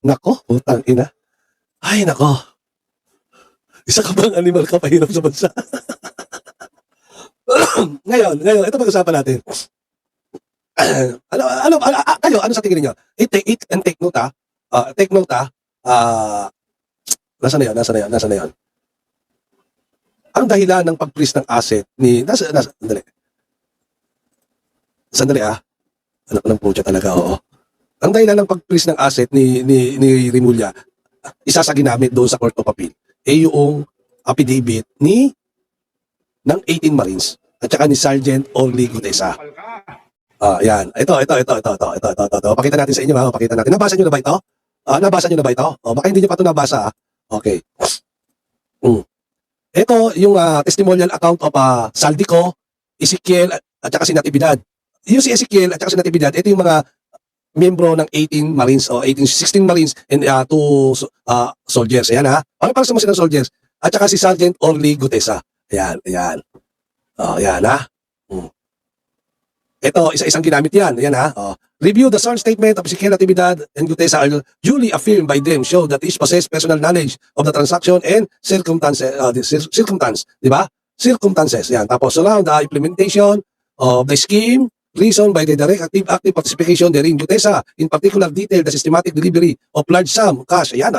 Nako, putang ina. Ay, nako. Isa ka bang animal ka pahirap sa bansa? ngayon, ito pag-usapan natin. Kayo, ano sa tingin niyo? Take note ha. Take note ha. Nasa na yun? Ang dahilan ng pag-freeze ng asset ni... Sandali ah. Anak ng pucha talaga, oo. Ang dahilan ng pag-freeze ng asset ni Remulla, isa sa ginamit doon sa Court of Appeal, yung affidavit ng 18 Marines at saka ni Sergeant Orly Gutesa. Kupal ka. Yan. Ito. Pakita natin sa inyo ha. Pakita natin. Nabasa nyo na ba ito? Nabasa nyo na ba ito? Baka hindi nyo pa ito nabasa ha. Okay. Ito yung testimonial account of Saldico, Ezekiel at saka si Natividad. Yung si Ezekiel at saka si Natividad, ito yung mga miyembro ng 18 Marines o 16 Marines and 2 soldiers. Ayan ha. Para sa mga soldiers. At saka si Sergeant Orly Gutesa. Ayan. Ayan ha. Ito, isa-isang ginamit yan. Ayan ha. Review the sworn statement of Ezekiel Natividad and Gutesa are duly affirmed by them show that each possess personal knowledge of the transaction and circumstances. Diba? Circumstances. Yan. Tapos surround the implementation of the scheme reason by the direct active participation therein. Gutesa, in particular detail the systematic delivery of large sum cash. Ayan.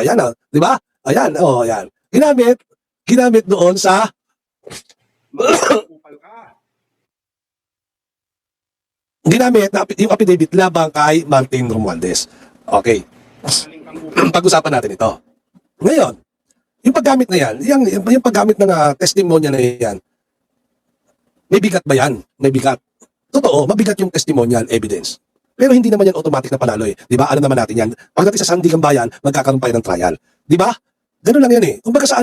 Diba? Ayan. Ayan. Ginamit doon sa Kupal ka. ginamit na yung affidavit labang kay Martin Romualdez. Okay. Magaling kang kupal. Pag-usapan natin ito. Ngayon, yung paggamit na yan, yung paggamit ng testimonya na yan, may bigat ba yan? May bigat. Totoo, mabigat yung testimonial evidence. Pero hindi naman yan automatic na panalo eh. Di ba? Alam naman natin yan. Pagdating sa Sandigan Bayan, magkakaroon pa yan ng trial. Di ba? Ganun lang yan eh. Kumbaga sa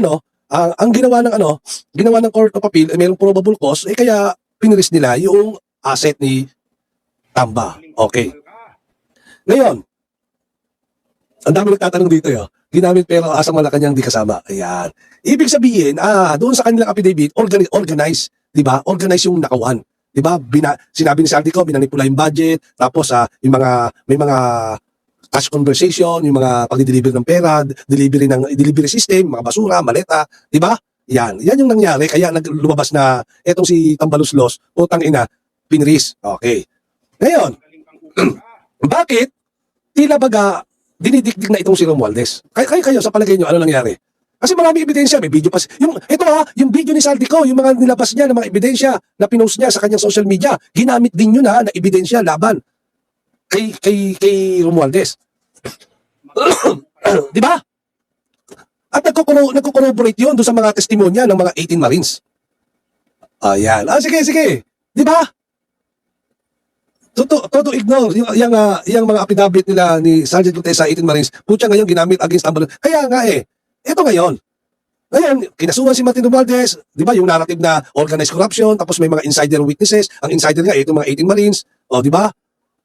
ang ginawa ng Court of Appeal, mayroong probable cause, kaya piniris nila yung asset ni Tamba. Okay. Ngayon, ang dami nagtatanong dito ginamit pero asang Malacanang di kasama. Ayan. Ibig sabihin, doon sa kanilang affidavit, organize. Diba? Organize yung nakawan. Diba? Sinabi ni Saldico, binanipula yung budget, tapos may mga cash conversation, yung mga pag-deliver ng pera, delivery system, mga basura, maleta, diba? Yan yung nangyari, kaya lumabas na etong si Tambaluslos, utang ina, pinris. Okay. Ngayon, Magaling kang kupal ka. bakit tila baga dinidikdik na itong si Romualdez? Kayo sa palagay nyo, ano nangyari? Kasi marami ebidensya, may video pa. Yung video ni Saldico, yung mga nilabas niya ng mga ebidensya na pinost niya sa kanyang social media, ginamit din yun na ebidensya laban kay Romualdez. Di ba? At nagko-corroborate yun doon sa mga testimonya ng mga 18 Marines. Ayan. Sige. Di ba? Todo ignore yung mga affidavit nila ni Sergeant Gutesa 18 Marines. Putya ngayon ginamit against Ambalon. Kaya nga ito ngayon. Ngayon, kinasuhan si Martin Romualdez, di ba, yung narrative na organized corruption, tapos may mga insider witnesses. Ang insider nga, itong mga 18 Marines, di ba?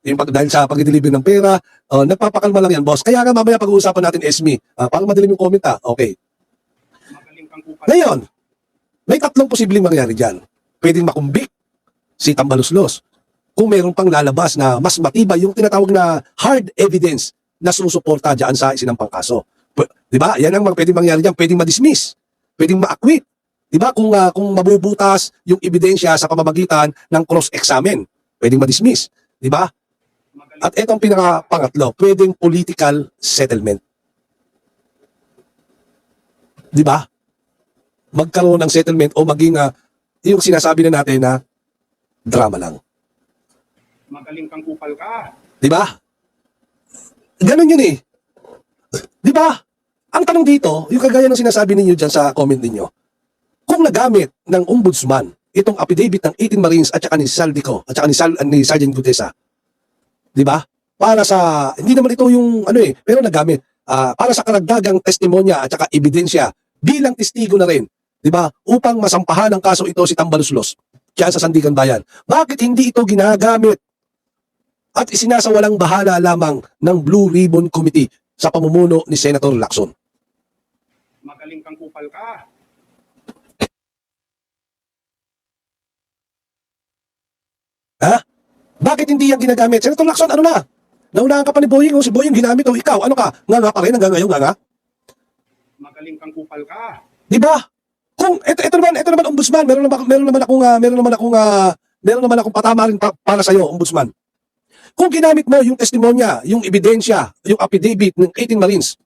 Dahil sa pag-deliver ng pera, nagpapakalma lang yan, boss. Kaya nga mamaya pag-uusapan natin, Esme, para madilim yung comment, Okay. Magaling kang kupal. Ngayon, may tatlong posibleng mangyari dyan. Pwedeng makumbik si Tambaluslos kung mayroon pang lalabas na mas matibay yung tinatawag na hard evidence na susuporta dyan sa isinampang kaso. Di ba? Yan ang pwedeng mangyari dyan. Pwedeng ma-dismiss. Pwedeng ma-acquit. Di ba? Kung mabubutas yung ebidensya sa pamamagitan ng cross-examine, pwedeng ma-dismiss. Di ba? At etong pinaka-pangatlo, pwedeng political settlement. Di ba? Magkaroon ng settlement o maging yung sinasabi na natin na drama lang. Magaling kang kupal ka. Di ba? Ganun yun Di ba? Ang tanong dito, yung kagaya ng sinasabi ninyo dyan sa comment ninyo, kung nagamit ng ombudsman itong affidavit ng 18 Marines at saka ni Saldico at saka ni Sergeant Gutesa, di ba? Para sa, hindi naman ito yung pero nagamit, para sa karagdagang testimonya at saka ebidensya bilang testigo na rin, di ba? Upang masampahan ng kaso ito si Tambaluslos diyan sa Sandigan Bayan. Bakit hindi ito ginagamit at isinasawalang bahala lamang ng Blue Ribbon Committee sa pamumuno ni Senator Lacson? Magaling kang kupal ka. Bakit hindi yan ginagamit? Senator Lacson, ano na? Naunahan ka pa ni Boying, si Boying ginamit, ikaw, ano ka? Nga pa rin, hanggang ngayon, nga? Magaling kang kupal ka. Di ba? Kung ito naman ombudsman, meron naman akong patama rin para sa iyo, ombudsman. Kung ginamit mo yung testimonya, yung ebidensya, yung affidavit ng 18 Marines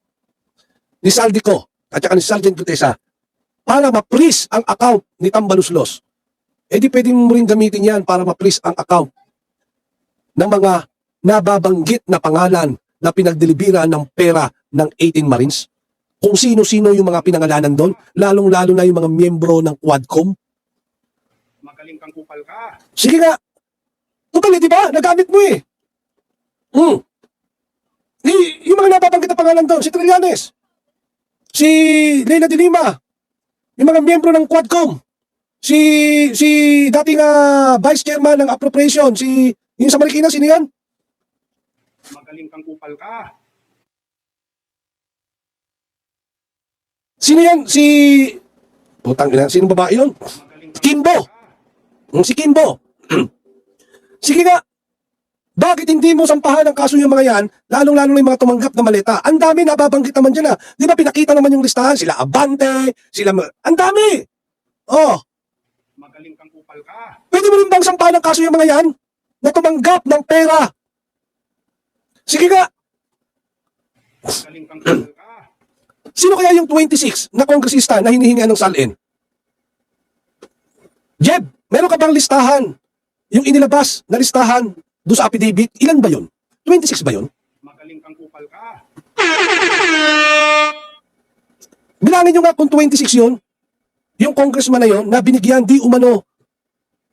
ni Saldico at saka ni Sergeant Gutesa para ma-freeze ang account ni Tambaluslos, di pwede mo rin gamitin yan para ma-freeze ang account ng mga nababanggit na pangalan na pinagdelibera ng pera ng 18 Marines. Kung sino-sino yung mga pinangalanan doon, lalong-lalo na yung mga miyembro ng Quadcom. Magaling kang kupal ka. Sige nga. Total, di ba? Nagamit mo eh. Yung mga nababanggit na pangalan doon, si Trillanes, si Leila de Lima, yung mga miyembro ng Quadcom, si dating vice chairman ng appropriation, yung sa Marikina, sino yan? Magaling kang kupal ka. Sino yan? Putang ina, sino babae yun? Magaling kang Kimbo. kupal ka. Si Kimbo. Sige nga. Bakit hindi mo sampahan ang kaso yung mga yan, lalong-lalo na yung mga tumanggap na maleta? Ang dami nababanggit naman dyan. Di ba pinakita naman yung listahan? Sila Abante, ang dami! Oh, Magaling kang kupal ka. pwede mo rin bang sampahan ang kaso yung mga yan na tumanggap ng pera? Sige nga. Magaling kang kupal ka. Sino kaya yung 26 na kongresista na hinihinga ng salin? Jeb, meron ka bang listahan? Yung inilabas na listahan doon sa affidavit, ilan ba yun? 26 ba yun? Magaling kang kupal ka. Bilangin nyo nga kung 26 yun, yung congressman na yun, na binigyan di umano,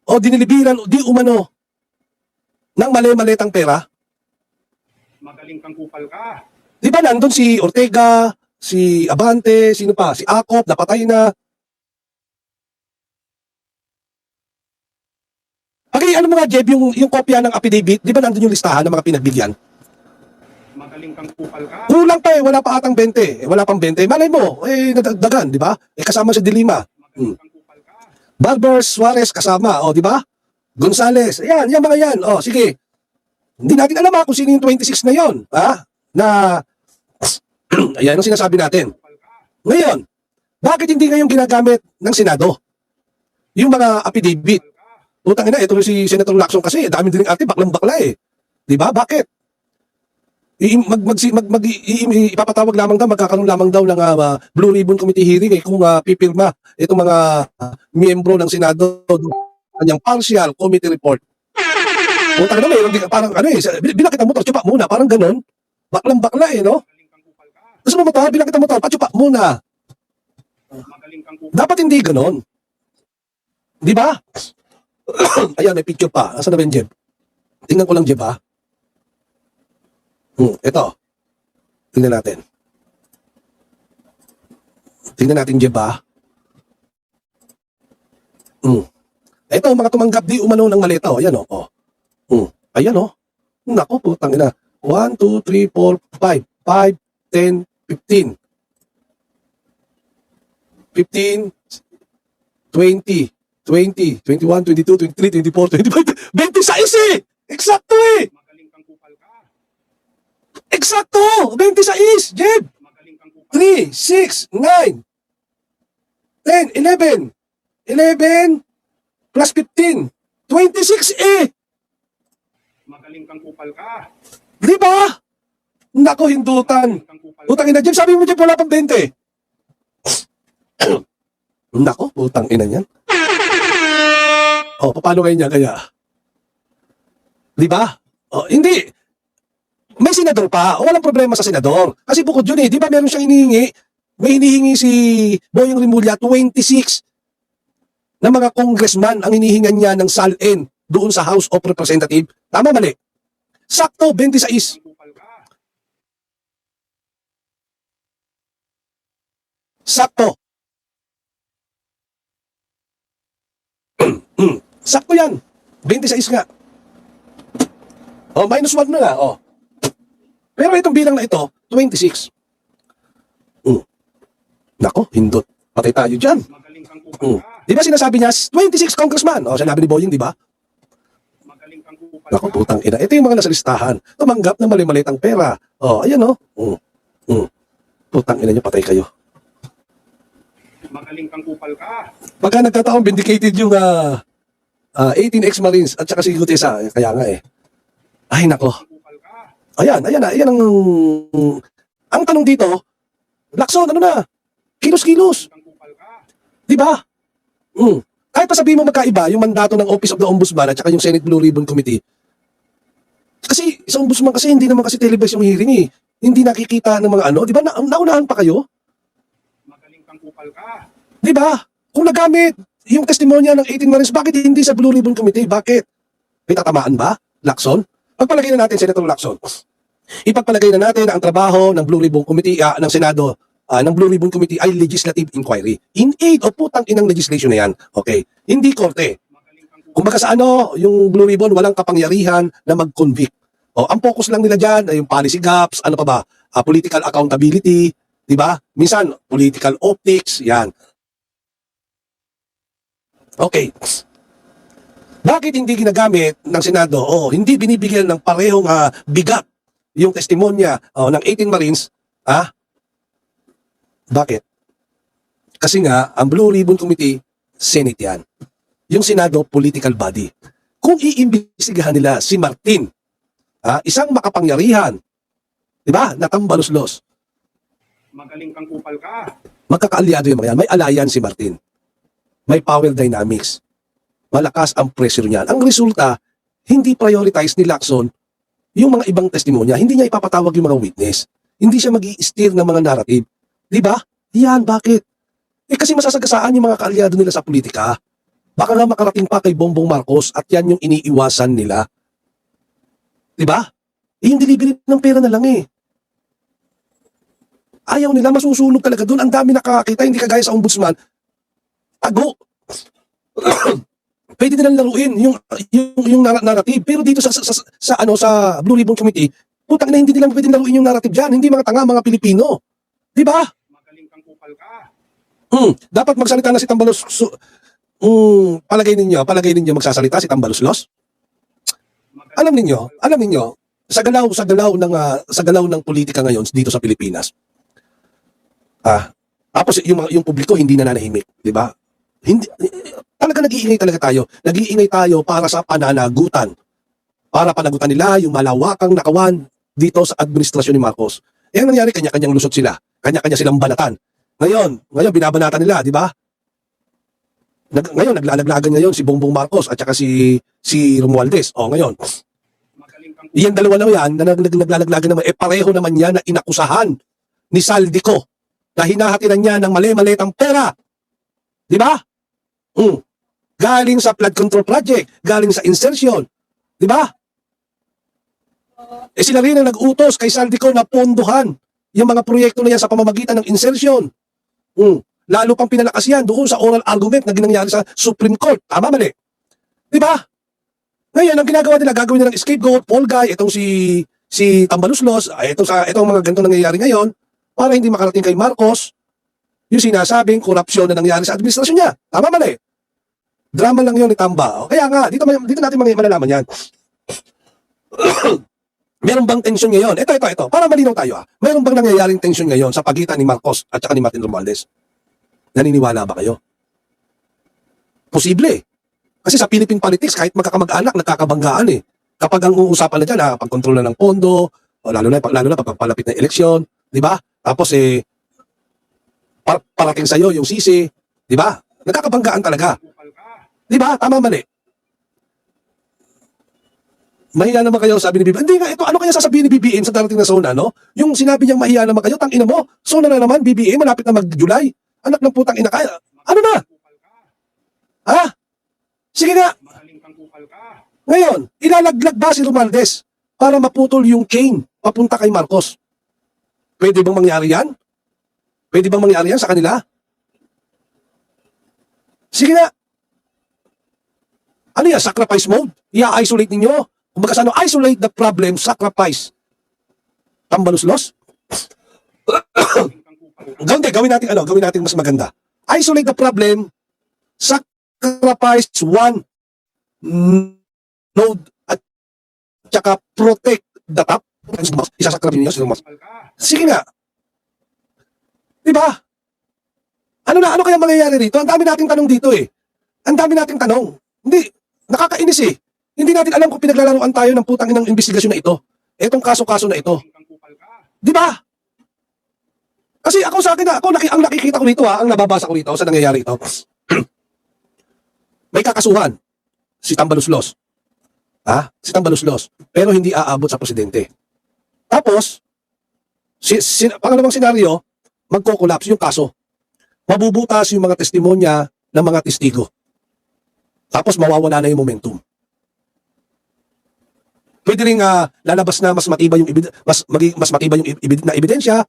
o dinilibiran di umano, ng mali-malitang pera. Magaling kang kupal ka. Di ba nandun si Ortega, si Abante, sino pa? Si Acop, napatay na. Okay, ano mga Jeb, yung kopya ng affidavit, di ba nandun yung listahan ng mga pinagbigyan? Magaling kang kupal ka. Kulang pa wala pa atang 20. Wala pang 20. Malay mo, nadagdagan, di ba? Kasama si De Lima. Magaling kang kupal ka. Barbers, Suarez, kasama, di ba? Gonzales, yan mga yan. Sige. Hindi natin alam kung sino yung 26 na yon, na, ayan ang sinasabi natin. Ngayon, bakit hindi ngayon ginagamit ng Senado? Yung mga affidavit. Utang ina, ito si Senator Lacson kasi, dami din arte, baklang-bakla eh. Di ba? Bakit? Ipapatawag lamang daw, magkakaroon lamang daw ng Blue Ribbon Committee hearing kung pipirma itong mga miyembro ng Senado kanyang partial committee report. Utang ina, mayroon din parang bilang kita motor, tsupa muna, parang ganun. Baklang-bakla no? Magaling kang kupal ka. Gusto mo motor, bilang kita motor, patsupa muna. Magaling kang kupal. Dapat hindi ganun. Di ba? Ayan, may picture pa. Asan na ba yung Jeb? Tingnan ko lang, Jeb, ito. Tingnan natin. Tingnan natin, Jeb, Ito, mga tumanggap di umano ng maleta, Ayan, Ayan, Naku, putang ina. 1, 2, 3, 4, 5, 5, 10, 15. 15, 20, 20, 21, 22, 23, 24, 25, 26 Eksakto Magaling kang kupal ka. Eksakto! 26, Jeb! Magaling kang kupal. 3, 6, 9, 10, 11, 11, plus 15, 26 Magaling kang kupal ka. Di ba? Nako, hindutan. Magaling kang kupal ka. Putang ina, Jeb, sabi mo, Jeb, wala pang 20. Nako, putang ina niyan. Paano kayo niya kaya? Di ba? Hindi. May senador pa. Walang problema sa senador. Kasi bukod yun di ba meron siyang hinihingi? May hinihingi si Boyong Rimulya, 26 na mga congressman ang hinihingan niya ng SALN doon sa House of Representatives. Tama, mali? Sakto, 26. Kang kupal ka. Sakto. Sakto yan. 26 nga. Minus 1 na nga. Pero itong bilang na ito, 26. Nako, hindot. Patay tayo dyan. Magaling kang kupal ka. Di ba sinasabi niya, 26 congressman? Sinabi ni Boying, di ba? Magaling kang kupal Nako, ka. putang ina. Ito yung mga nasa listahan. Tumanggap ng mali-malitang pera. Ayan Putang ina niyo, patay kayo. Magaling kang kupal ka. Pagka nagkataon vindicated yung 18 ex-Marines at saka si Gutesa, kaya nga eh. Ay nako. Kupal ka. Ayan ang tanong dito, Lacson, ano na? Kilos-kilos. Kang kupal ka. Di ba? Kahit pa sabihin mo magkaiba yung mandato ng Office of the Ombudsman at saka yung Senate Blue Ribbon Committee. Kasi sa Ombudsman kasi hindi naman kasi televised yung hearing eh. Hindi nakikita ng mga ano. Di ba? Naunahan pa kayo? Magaling kang kupal ka. Di ba? Kung nagamit yung testimonya ng 18 Marines, bakit hindi sa Blue Ribbon Committee? Bakit? May tatamaan ba, Lacson? Pagpalagay na natin, Senator Lacson. Ipagpalagay na natin na ang trabaho ng Blue Ribbon Committee, ng Senado, ng Blue Ribbon Committee ay legislative inquiry. In aid o putang inang legislation na yan. Okay. Hindi korte. Magaling kang kupal Kumbaga sa ano, yung Blue Ribbon, walang kapangyarihan na mag-convict. O, ang focus lang nila dyan ay yung policy gaps, ano pa ba, political accountability, di ba? Minsan, political optics, yan. Okay. Bakit hindi ginagamit ng Senado o hindi binibigyan ng parehong bigat yung testimonya ng 18 Marines? Bakit? Kasi nga, ang Blue Ribbon Committee, Senate yan. Yung Senado, political body. Kung iimbestigahan nila si Martin, isang makapangyarihan, di ba, natambalos-los, Magaling kang kupal ka. magkakaalyado yung mga yan. May alliance si Martin. May power dynamics. Malakas ang pressure niyan. Ang resulta, hindi prioritize ni Lacson yung mga ibang testimonya. Hindi niya ipapatawag yung mga witness. Hindi siya mag-i-steer ng mga narrative. Di ba? Yan, bakit? Kasi masasagasaan yung mga kaalyado nila sa politika. Baka nga makarating pa kay Bongbong Marcos at yan yung iniiwasan nila. Di ba? Yung delivery ng pera na lang eh. Ayaw nila, masusunog talaga doon. Ang dami nakakakita, hindi kagaya sa ombudsman. Tago. Pwede nilang laruin yung narrative. Pero dito sa Blue Ribbon Committee, putang na hindi nilang pwedeng laruin yung narrative diyan. Hindi mga tanga, mga Pilipino. 'Di ba? Magaling kang kupal ka. Dapat magsalita na si Tambalos. Palagay ninyo magsasalita si Tambalos Los? Alam ninyo, sa galaw ng politika ngayon dito sa Pilipinas. Tapos yung publiko hindi na nanahimik, 'di ba? Hindi talaga nag-iingay tayo. Nag-iingay tayo para sa pananagutan. Para panagutan nila yung malawakang nakawan dito sa administrasyon ni Marcos. Ang nangyari, kanya-kanyang lusot sila. Kanya-kanya silang banatan. Ngayon binabanatan nila, di ba? Ngayon, naglalaglagan ngayon si Bongbong Marcos at saka si Romualdez. Ngayon. Magaling kang Iyan dalawa na yan na naglalaglagan naman, pareho naman yan na inakusahan ni Saldico na hinahatiran niya ng mali-malitang pera. Di ba? Galing sa flood control project, galing sa insertion. Di ba? Sila rin ang nag-utos kay Saldico na pondohan yung mga proyekto na yan sa pamamagitan ng insertion. Lalo pang pinalakas yan doon sa oral argument na ginangyari sa Supreme Court. Tama, mali? Di ba? Ngayon, ang ginagawa nila, gagawin nila ng scapegoat, Paul Guy, itong si Tambaluslos, itong mga ganito nangyayari ngayon, para hindi makarating kay Marcos, yung sinasabing korupsyon na nangyari sa administrasyon niya. Tama, mali? Drama lang yun ni Tamba. Kaya nga, dito natin malalaman yan. Meron bang tension ngayon? Ito. Para malinaw tayo. Meron bang nangyayaring tension ngayon sa pagitan ni Marcos at saka ni Martin Romualdez? Naniniwala ba kayo? Posible. Kasi sa Philippine politics, kahit magkakamag-anak, nagkakabanggaan eh. Kapag ang uusapan na dyan, pagkontrol na ng pondo, lalo na pagpapalapit na eleksyon, di ba? Tapos parating sa'yo yung sisi, di ba? Nagkakabanggaan talaga. kupal ka. Di ba? Tama, mali. Mahiya naman kayo, sabi ni BBM. Hindi nga, ito, ano kaya sasabihin ni BBM sa darating na zona, no? Yung sinabi niyang mahiya naman kayo, tangina mo, zona na naman, BBM, malapit na mag-July. Anak ng putang ina kaya. Ano na? Kupal ka. Ha? Sige nga. Magaling kang kupal ka. Ngayon, ilalaglag ba si Romualdez para maputol yung chain papunta kay Marcos? Pwede bang mangyari yan? Pwede bang mangyari yan sa kanila? Sige nga. Ano yan? Sacrifice mode? I-isolate ninyo? Kumbaga sa ano? Isolate the problem, sacrifice. Tambaluslos? Magaling kang kupal ka. Gawin natin mas maganda. Isolate the problem, sacrifice one node at saka protect the top. Isasacrifice niyo si Romualdez. Kupal ka. Sige nga. Diba? Ano kaya mangyayari rito? Ang dami nating tanong dito eh. Ang dami nating tanong. Hindi, nakakainis eh. Hindi natin alam kung pinaglalaroan tayo ng putang inang investigasyon na ito. Etong kaso-kaso na ito. Magaling kang kupal ka. Di ba? Kasi ako sa akin na, ang nakikita ko rito ang nababasa ko rito sa nangyayari ito. May kakasuhan. Si Tambaluslos. Si Tambaluslos. Pero hindi aabot sa presidente. Tapos, pangalawang senaryo, magko-collapse yung kaso. Mabubutas yung mga testimonya ng mga testigo. Tapos mawawala na yung momentum. Pwede rin lalabas na mas matibay yung mas matibay yung ebidensya,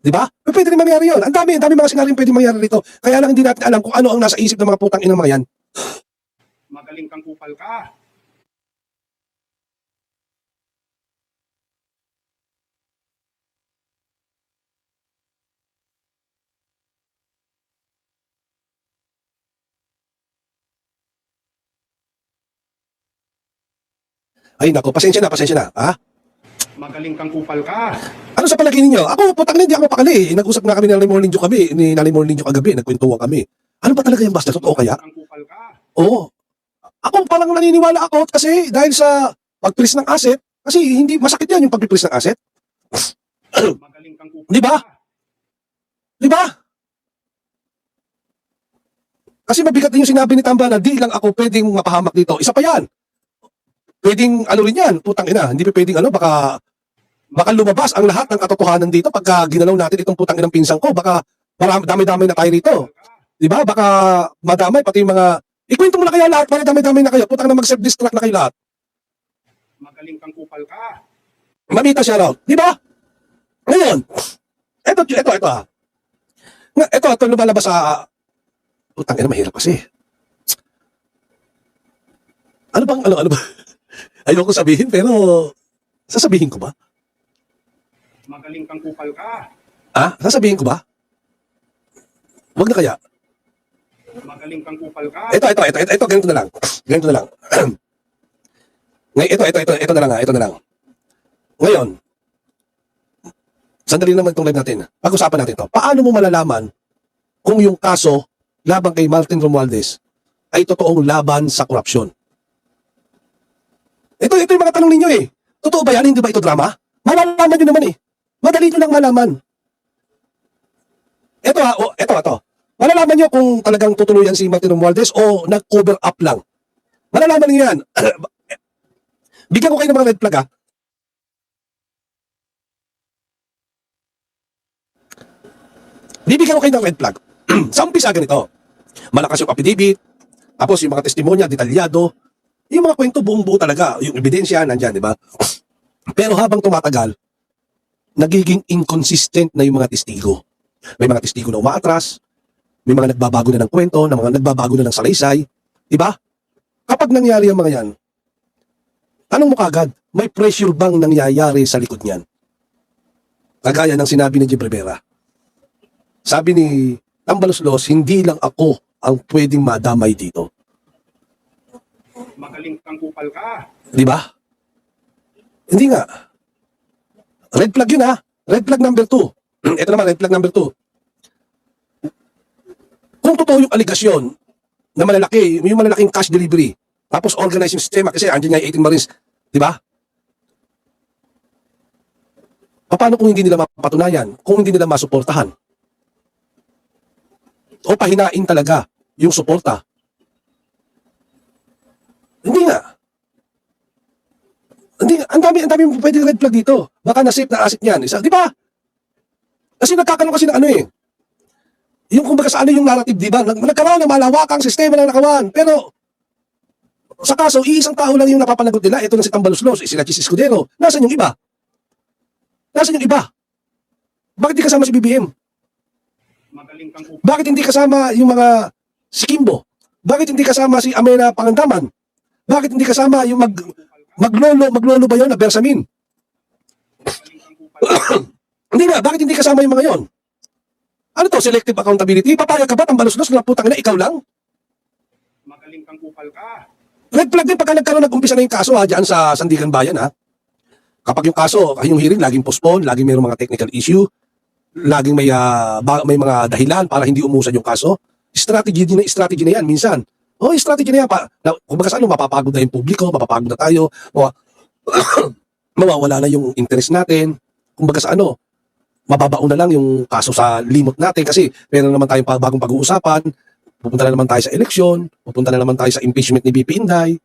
di ba? Pwede rin mangyari 'yon. Ang dami mga senaryo pwedeng mangyari rito. Kaya lang hindi natin alam kung ano ang nasa isip ng mga putang inang mga yan. Magaling kang kupal ka. Ay nako, pasensya na. Magaling kang kupal ka. Ano sa palagay ninyo? Ako, putang na, hindi ako mapakali. Nag-usap na kami ni Nanay Morning Dew kagabi, nagkwentuhan kami. Ano ba talaga yung basta? Totoo kaya? Kang kupal ka. Oo. Ako palang naniniwala ako kasi dahil sa pag-freeze ng asset, kasi hindi masakit yan yung pag-freeze ng asset. Magaling kang kupal Di ba? ka. Di ba? Kasi mabigat din yung sinabi ni Tamba na di lang ako pwedeng mapahamak dito. Isa pa yan. Pwedeng ano rin yan, putang ina. Hindi pa pwedeng baka lumabas ang lahat ng katotohanan dito pagka ginalaw natin itong putang inang pinsang ko. Baka dami-dami na tayo rito. Di ba? Baka madamay pati yung mga... Ikwento mo na kaya lahat para dami-dami na kayo. Putang na mag-self-destruct na kayo lahat. Magaling kang kupal ka. Mamita siya raw. Di ba? Ngayon, ito lumalabas sa... Putang ina, mahirap kasi. Ano ba? Ayoko sabihin, pero sasabihin ko ba? Magaling kang kupal ka. Sasabihin ko ba? Wag na kaya. Magaling kang kupal ka. Ito, ganito na lang. Ito na lang. Ngayon, sandali naman itong live natin. Pag-usapan natin to. Paano mo malalaman kung yung kaso laban kay Martin Romualdez ay totoong laban sa korupsyon? Ito yung mga tanong ninyo eh. Totoo ba yan? Hindi ba ito drama? Malalaman nyo naman eh. Madali nyo lang malaman. Ito. Malalaman nyo kung talagang tutuluyan si Martin Romualdez o nag-cover up lang. Malalaman nyo yan. Bigyan ko kayo ng mga red flag Bibigyan ko kayo ng red flag. Sa umpisa ganito. Malakas yung affidavit, tapos yung mga testimonya, detalyado, yung mga kwento buong-buo talaga, yung ebidensya nandyan, di ba? Pero habang tumatagal, nagiging inconsistent na yung mga testigo. May mga testigo na umaatras, may mga nagbabago na ng kwento, na mga nagbabago na ng salaysay, di ba? Kapag nangyari ang mga yan, tanong mo kagad, may pressure bang nangyayari sa likod niyan? Kagaya ng sinabi ni Jim Rivera. Sabi ni Tambaluslos, hindi lang ako ang pwedeng madamay dito. Magaling kang kupal ka. Di ba? Hindi nga. Red flag yun Red flag number 2. Ito naman, red flag number 2. Kung totoo yung aligasyon na malalaki, yung malalaking cash delivery, tapos organizing sistema, kasi andyan nga yung 18 Marines, di ba? Paano kung hindi nila mapatunayan? Kung hindi nila masuportahan? O pahinain talaga yung suporta? Hindi nga. Ang dami mo pwede red flag dito. Baka na-safe na asset niyan. Di ba? Kasi nagkakaroon kasi ng yung kumbaga sa yung narrative, di ba? Nagkaroon ng malawakang sistema ng nakawan. Pero, sa kaso, iisang tao lang yung napapanagot nila. Ito na si Tambaluslos, sila Chis Escudero. Nasaan yung iba? Bakit di kasama si BBM? Magaling kang kupal. Bakit hindi kasama yung mga si Kimbo? Bakit hindi kasama si Amena Pangandaman? Bakit hindi kasama yung maglolo ba yun na Bersamin? Magaling kang kupal. Hindi nga, bakit hindi kasama yung mga yon? Ano to, selective accountability? Papayag ka ba, Tambaluslos, na putang ina, ikaw lang? Magaling kang kupal ka. Red flag din pagka nag-umpisa na yung kaso dyan sa Sandigan Bayan Kapag yung kaso, yung hearing, laging postpone, laging mayroong mga technical issue. laging may mga dahilan para hindi umusad yung kaso. Strategy na yan minsan. Strategy na yan. Kumbaga sa ano, mapapagod na yung publiko, mapapagod na tayo, mawawala na yung interest natin. Kumbaga sa ano, mababaon na lang yung kaso sa limot natin kasi meron naman tayong bagong pag-uusapan, pupunta na naman tayo sa eleksyon, pupunta na naman tayo sa impeachment ni BP Inday.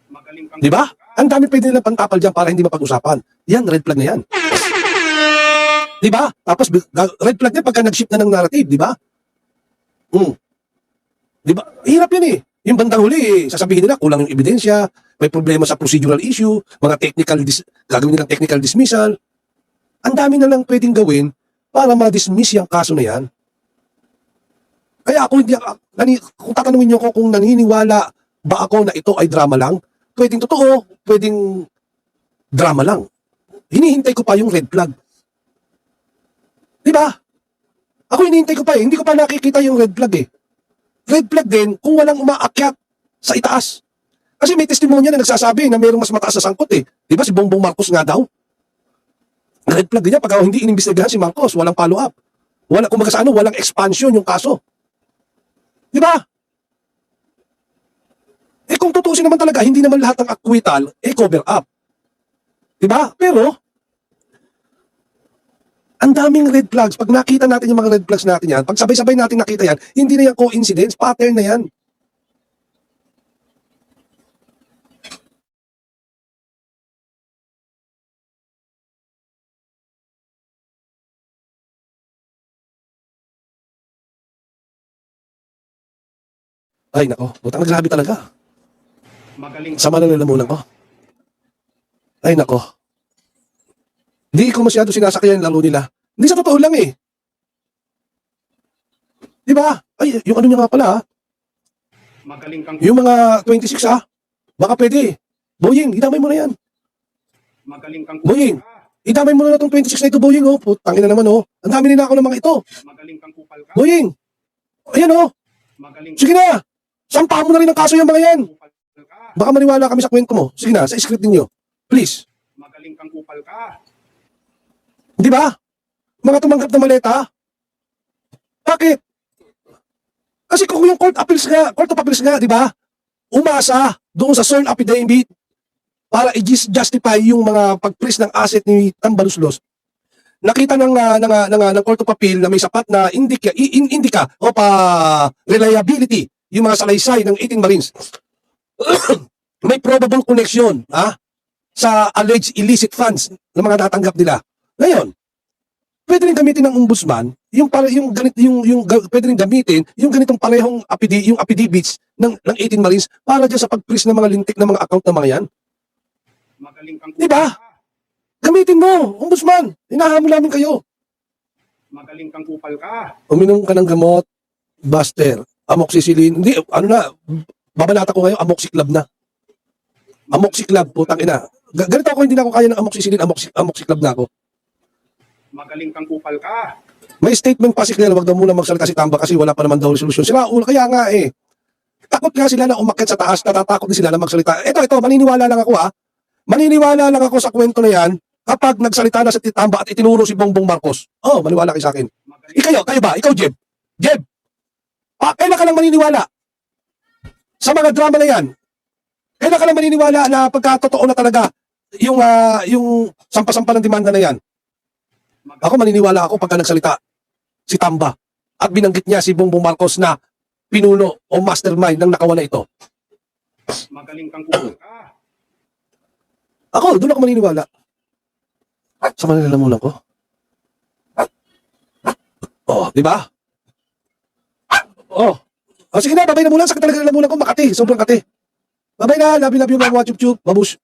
Magaling kang Di ba? Ang dami pwede nilang pantapal dyan para hindi mapag-usapan. Yan, red flag na yan. Di ba? Tapos red flag yan pagka nag-shift na ng narrative, di ba? Di ba? Hirap yan eh. Yung bandang huli, sasabihin nila, kulang yung ebidensya, may problema sa procedural issue, mga gagawin nilang technical dismissal. Ang dami na lang pwedeng gawin para ma-dismiss yung kaso na yan. Kaya ako kung tatanungin niyo ako kung naniniwala ba ako na ito ay drama lang, pwedeng totoo, pwedeng drama lang. Hinihintay ko pa yung red flag. Di ba? Ako hinihintay ko pa eh. Hindi ko pa nakikita yung red flag eh. Red flag din kung walang umaakyat sa itaas. Kasi may testimonya na nagsasabi na mayroong mas mataas na sangkot eh. Di ba si Bongbong Marcos nga daw? Red flag din niya pag hindi inimbestigahan si Marcos, walang follow-up. Kumbaga sa ano, walang expansion yung kaso. Di ba? Kung tutusin naman talaga, hindi naman lahat ng acquittal cover up. Di ba? Pero, ang daming red flags. Pag nakita natin yung mga red flags natin yan, pag sabay-sabay natin nakita yan, hindi na yan coincidence, pattern na yan. Ay, nako. Butang grabe talaga. magaling Sama na lalamunan ko. Ay, nako. Hindi ko masyado sinasakyan yung laro nila. Hindi sa totoo lang eh. Di ba? Ay, yung ano niya nga pala ha. magaling kang Yung mga 26 ha. Baka pwede. Boying, idamay mo na yan. magaling kang Boying. kupal ka. Idamay mo na itong 26 na ito, Boying oh. Putangin na naman oh. Ang dami nila ako ng mga ito. Magaling kang kupal ka. Boying. Ayan oh. Magaling Sige na. Sampahan mo na rin ang kaso yung mga yan. kupal ka. Baka maniwala kami sa kwento mo. Sige na, sa script ninyo. Please. Magaling kang kupal ka. Di ba? Mga tumanggap na maleta. Bakit? Kasi kung yung court of appeals nga, di ba? Umasa doon sa sworn affidavit para i-justify yung mga pag-freeze ng asset ni Tambaluslos. Nakita ng court of appeal na may sapat na indika o reliability yung mga salaysay ng 18 Marines. May probable connection sa alleged illicit funds na mga natanggap nila. Ngayon, pwede rin gamitin ng ombudsman pwede rin gamitin yung ganitong parehong affidavits ng 18 Marines para dyan sa pag-freeze ng mga lintik ng mga account ng mga yan. Magaling kang Di ba? kupal ka. Gamitin mo, ombudsman. Hinahamon namin kayo. Magaling kang kupal ka. Uminom ka ng gamot, Buster, amoxicillin. Hindi, babalata ko ngayon, amoxiclab na. Amoxiclab, putang ina. Ganito ako, hindi na ako kaya ng amoxicillin, amoxiclab na ako. Magaling kang kupal ka. May statement pa si Claire, wag daw muna magsalita si Tamba kasi wala pa naman daw resolusyon. Sila, kaya nga eh. Takot nga sila na umakyat sa taas, natatakot din sila na magsalita. Ito, maniniwala lang ako Maniniwala lang ako sa kwento na yan kapag nagsalita na si Tamba at itinuro si Bongbong Marcos. Maniwala kayo sa akin. Kayo ba? Ikaw, Jeb? Jeb? Kailan ka lang maniniwala? Sa mga drama na yan, kailan ka lang maniniwala na pagkatotoo na talaga yung sampa-sampa ng demanda na yan? Ako maniniwala ako pagka nagsalita si Tamba at binanggit niya si Bongbong Marcos na pinuno o mastermind ng nakawan na ito. Magaling kang kupal ka. Ako, doon ako maniniwala. Sa manilalamunan ko. Di ba? Sige na, babay na muna. Sakit talaga ng lamunan ko, Makati. Sobrang kati. Babay na, love you mga chup-chup. Babush.